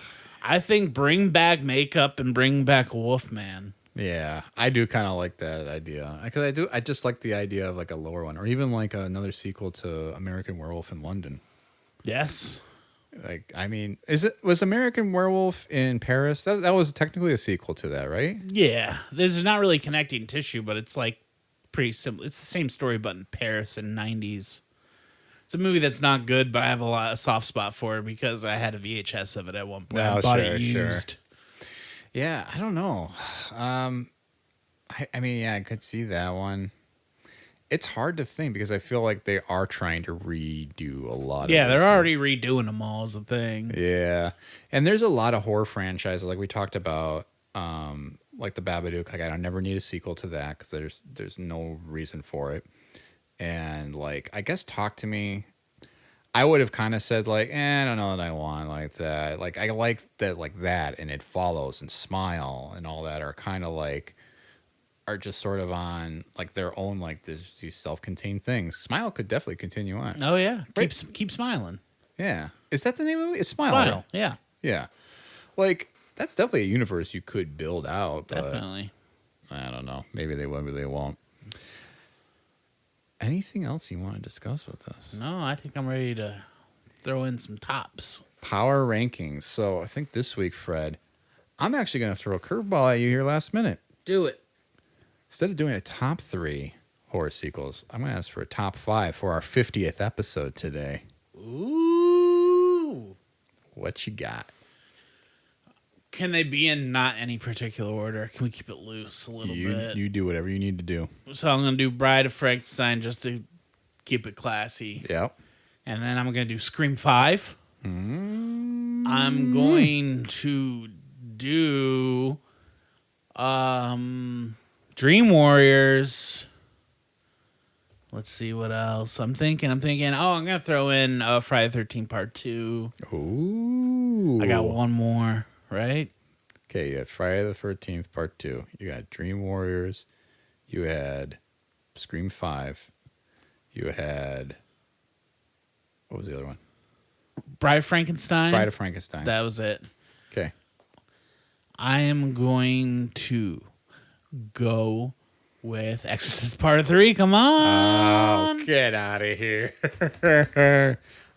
I think bring back makeup and bring back Wolfman. Yeah, I do kind of like that idea. Because I just like the idea of like a lower one, or even like another sequel to American Werewolf in London. Yes. Like, I mean, was American Werewolf in Paris? That was technically a sequel to that, right? Yeah. There's not really connecting tissue, but it's like pretty simple. It's the same story, but in Paris in 90s. It's a movie that's not good, but I have a soft spot for it because I had a VHS of it at one point. I bought it used. Sure. Yeah, I don't know. I mean, yeah, I could see that one. It's hard to think because I feel like they are trying to redo a lot of Yeah, they're already redoing them all is the thing. Yeah. And there's a lot of horror franchises like we talked about, like the Babadook. Like I never need a sequel to that because there's no reason for it. And like, I guess Talk to Me, I would have kind of said like, I don't know that I want like that. Like I like that and It Follows and Smile and all that are kind of like, are just sort of on like their own, like these self-contained things. Smile could definitely continue on. Oh yeah, right? keep smiling. Yeah, is that the name of it? It's Smile. Smile. Right? Yeah. Yeah. Like that's definitely a universe you could build out. But Definitely. I don't know. Maybe they will, maybe they won't. Anything else you want to discuss with us? No, I think I'm ready to throw in some tops. Power rankings. So I think this week, Fred, I'm actually going to throw a curveball at you here last minute. Do it. Instead of doing a top 3 horror sequels, I'm going to ask for a top 5 for our 50th episode today. Ooh. What you got? Can they be in not any particular order? Can we keep it loose a little bit? You do whatever you need to do. So I'm going to do Bride of Frankenstein just to keep it classy. Yep. And then I'm going to do Scream 5. I'm going to do Dream Warriors. Let's see what else. I'm thinking, I'm going to throw in Friday the 13th Part 2. Ooh. I got one more, right? Okay, you had Friday the 13th Part 2. You got Dream Warriors. You had Scream 5. You had... What was the other one? Bride of Frankenstein. Bride of Frankenstein. That was it. Okay. I am going to go with Exorcist Part 3. Come on. Oh, get out of here.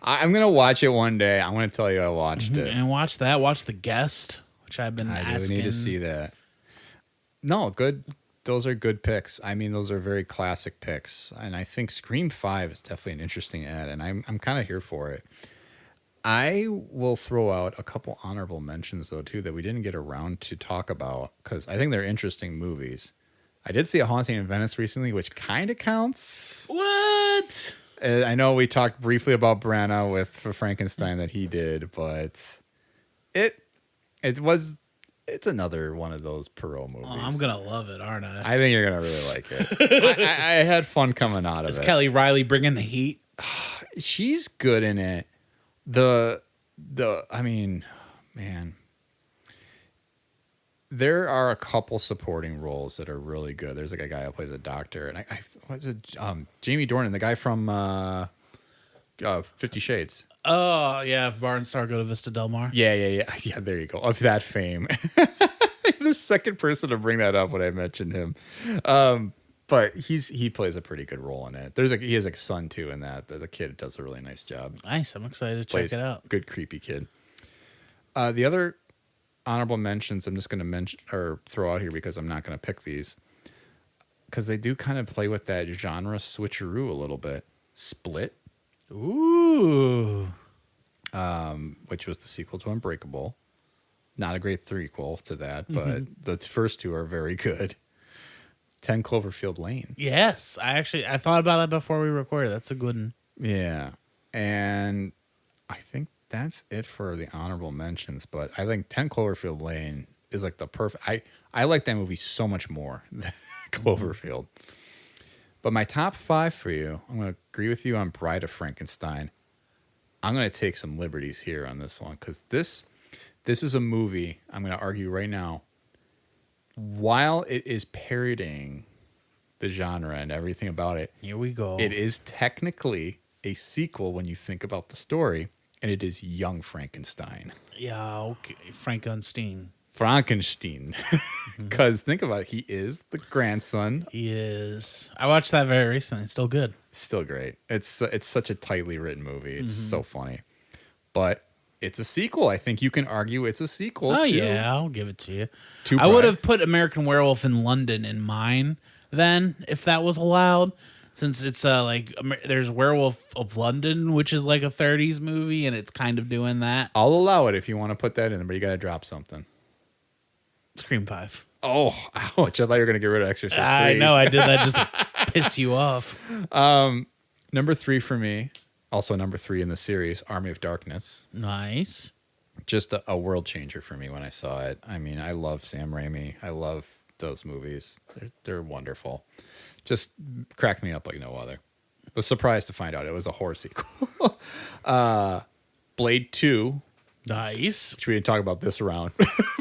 I'm going to watch it one day. I'm going to tell you I watched it. And watch that. Watch The Guest, which I've been I asking. do need to see that. No, good. Those are good picks. I mean, those are very classic picks. And I think Scream 5 is definitely an interesting ad, and I'm kind of here for it. I will throw out a couple honorable mentions, though, too, that we didn't get around to talk about, because I think they're interesting movies. I did see A Haunting in Venice recently, which kind of counts. What? I know we talked briefly about Branagh with Frankenstein that he did, but it's another one of those Perot movies. Oh, I'm gonna love it, aren't I? I think you're gonna really like it. I had fun coming out of Is it. Kelly Riley bringing the heat? She's good in it. I mean, man, there are a couple supporting roles that are really good. There's like a guy who plays a doctor, and what's it? Jamie Dornan, the guy from 50 Shades. Oh yeah, Barnstar go to Vista Del Mar. Yeah. There you go. Of that fame, the second person to bring that up when I mentioned him. But he plays a pretty good role in it. He has a son too in that. The kid does a really nice job. Nice. I'm excited to Plays check it out. Good creepy kid. The other honorable mentions I'm just going to mention or throw out here because I'm not going to pick these because they do kind of play with that genre switcheroo a little bit. Split. Ooh. Which was the sequel to Unbreakable. Not a great threequel to that, but the first two are very good. 10 Cloverfield Lane. Yes, I thought about that before we recorded. That's a good one. Yeah. And I think that's it for the honorable mentions, but I think 10 Cloverfield Lane is like the perfect... I like that movie so much more than Cloverfield. But my top 5 for you, I'm going to agree with you on Bride of Frankenstein. I'm going to take some liberties here on this one because this is a movie, I'm going to argue right now, while it is parodying the genre and everything about it, Here we go. it is technically a sequel when you think about the story, and it is Young Frankenstein. Yeah, okay. Frankenstein. Frankenstein. Because think about it, he is the grandson. He is. I watched that very recently. It's still good. Still great. It's such a tightly written movie. It's so funny. But it's a sequel. I think you can argue it's a sequel. Oh, to, yeah, I'll give it to you. to I would Bride. have put American Werewolf in London in mine then, if that was allowed. Since it's there's Werewolf of London, which is like a 30s movie, and it's kind of doing that. I'll allow it if you want to put that in, but you got to drop something. Scream 5. Oh, ouch. I thought you were going to get rid of Exorcist 3. I know, I did that just to piss you off. Number 3 for me, also number 3 in the series, Army of Darkness. Nice. Just a world changer for me when I saw it. I mean, I love Sam Raimi. I love those movies. They're wonderful. Just cracked me up like no other. Was surprised to find out it was a horror sequel. Blade 2. Nice. Which we didn't talk about this round.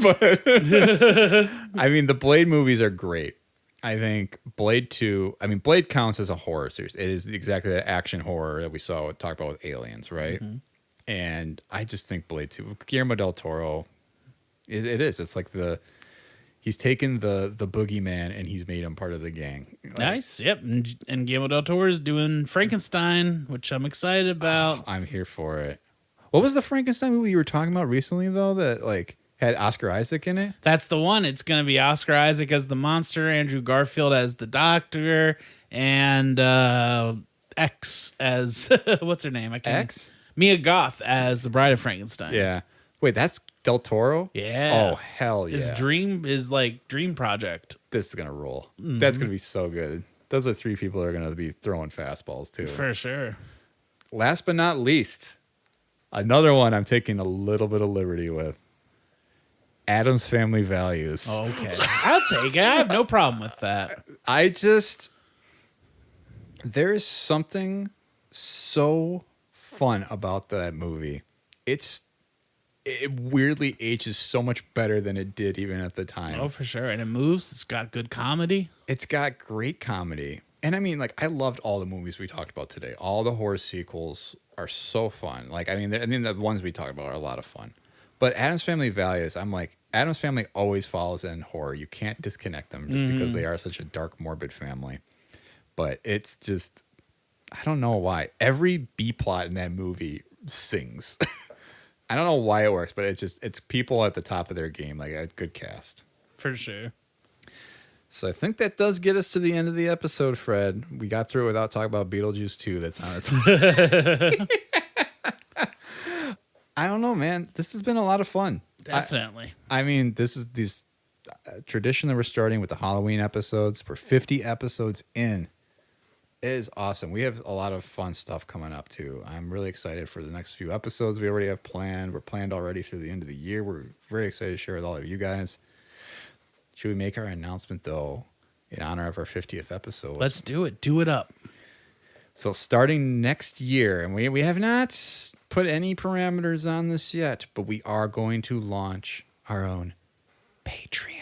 But I mean, the Blade movies are great. I think Blade 2, Blade counts as a horror series. It is exactly that action horror that we talked about with Aliens, right? And I just think Blade 2, Guillermo del Toro, It is. It's like he's taken the boogeyman and he's made him part of the gang. Like, Nice. Yep. And Guillermo del Toro is doing Frankenstein, which I'm excited about. I'm here for it. What was the Frankenstein movie you were talking about recently, though, that like had Oscar Isaac in it? That's the one. It's going to be Oscar Isaac as the monster, Andrew Garfield as the doctor, and X as what's her name? I can't. X? Mia Goth as the Bride of Frankenstein. Yeah. Wait, that's Del Toro? Yeah. Oh, hell yeah. His dream project. This is going to roll. Mm-hmm. That's going to be so good. Those are 3 people that are going to be throwing fastballs, too. For sure. Last but not least, another one I'm taking a little bit of liberty with. Addams Family Values. Okay. I'll take it. I have no problem with that. There's something so fun about that movie. It weirdly ages so much better than it did even at the time. Oh, for sure. And it moves. It's got good comedy. It's got great comedy. And I mean, like, I loved all the movies we talked about today. All the horror sequels are so fun. Like, I mean, the ones we talked about are a lot of fun. But Addams Family Values, I'm like, Addams Family always follows in horror. You can't disconnect them just because they are such a dark, morbid family. But it's just, I don't know why. Every B plot in that movie sings. I don't know why it works, but it's people at the top of their game, like a good cast. For sure. So I think that does get us to the end of the episode, Fred. We got through it without talking about Beetlejuice 2. That's on its I don't know, man. This has been a lot of fun. Definitely. I mean, this is this tradition that we're starting with the Halloween episodes. We're 50 episodes in. It is awesome. We have a lot of fun stuff coming up, too. I'm really excited for the next few episodes we already have planned. We're planned already through the end of the year. We're very excited to share with all of you guys. Should we make our announcement, though, in honor of our 50th episode? Let's do it. Do it up. So starting next year, and we have not put any parameters on this yet, but we are going to launch our own Patreon.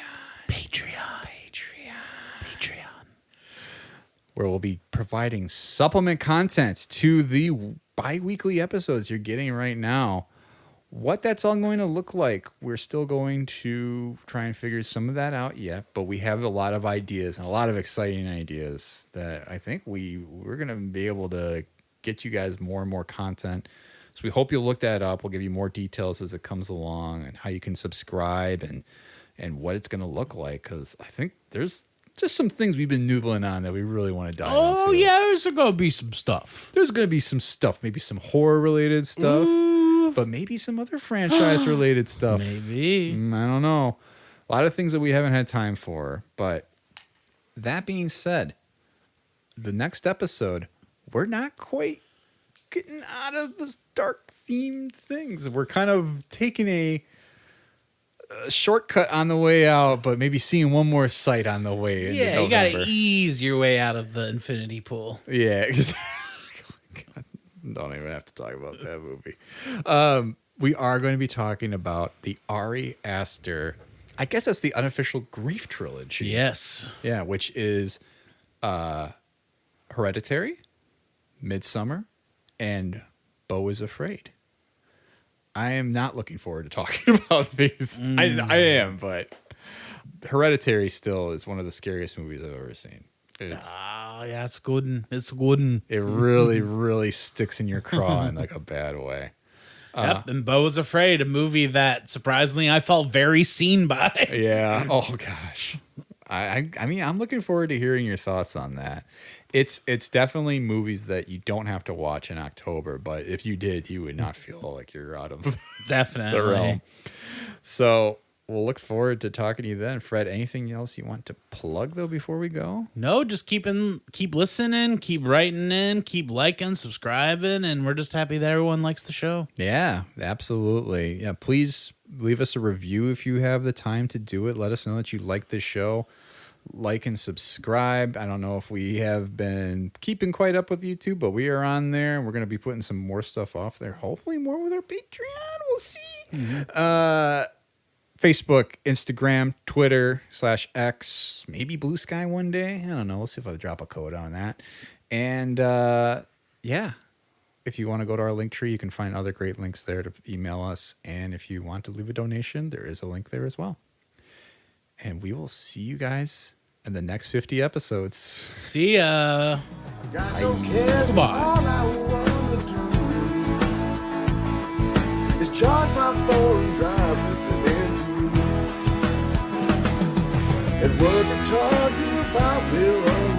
Where we'll be providing supplement content to the bi-weekly episodes you're getting right now. What that's all going to look like, we're still going to try and figure some of that out yet, but we have a lot of ideas and a lot of exciting ideas that I think we're going to be able to get you guys more and more content. So we hope you'll look that up. We'll give you more details as it comes along and how you can subscribe and what it's going to look like, because I think there's just some things we've been noodling on that we really want to dive into. Oh, yeah, there's going to be some stuff. There's going to be some stuff, maybe some horror-related stuff. Ooh. But maybe some other franchise-related stuff. Maybe. I don't know. A lot of things that we haven't had time for. But that being said, the next episode, we're not quite getting out of this dark-themed things. We're kind of taking a shortcut on the way out, but maybe seeing one more sight on the way into Yeah, you got November. to ease your way out of the infinity pool. Yeah, God, don't even have to talk about that movie. We are going to be talking about the Ari Aster, I guess that's the unofficial Grief trilogy. Yes. Yeah, which is Hereditary, Midsummer, and Beau is Afraid. I am not looking forward to talking about these. I am, but Hereditary still is one of the scariest movies I've ever seen. Yeah, it's good. It's good. It really, really sticks in your craw in like a bad way. Yep, and Beau is Afraid, a movie that surprisingly I felt very seen by. Yeah. Oh gosh. I mean, I'm looking forward to hearing your thoughts on that. It's definitely movies that you don't have to watch in October, but if you did, you would not feel like you're out of Definitely. the realm. So we'll look forward to talking to you then. Fred, anything else you want to plug though before we go? No, just keep listening, keep writing in, keep liking, subscribing, and we're just happy that everyone likes the show. Yeah, absolutely. Yeah, please leave us a review if you have the time to do it. Let us know that you like the show. Like and subscribe. I don't know if we have been keeping quite up with YouTube, but we are on there, and we're going to be putting some more stuff off there. Hopefully more with our Patreon. We'll see. Mm-hmm. Facebook, Instagram, Twitter /X, maybe Blue Sky one day. I don't know. We'll see if I drop a code on that. And yeah, if you want to go to our link tree, you can find other great links there to email us. And if you want to leave a donation, there is a link there as well. And we will see you guys in the next 50 episodes. See ya. Got no cares, Goodbye. all I wanna do is charge my phone, drive, listening to you. And what they told you about will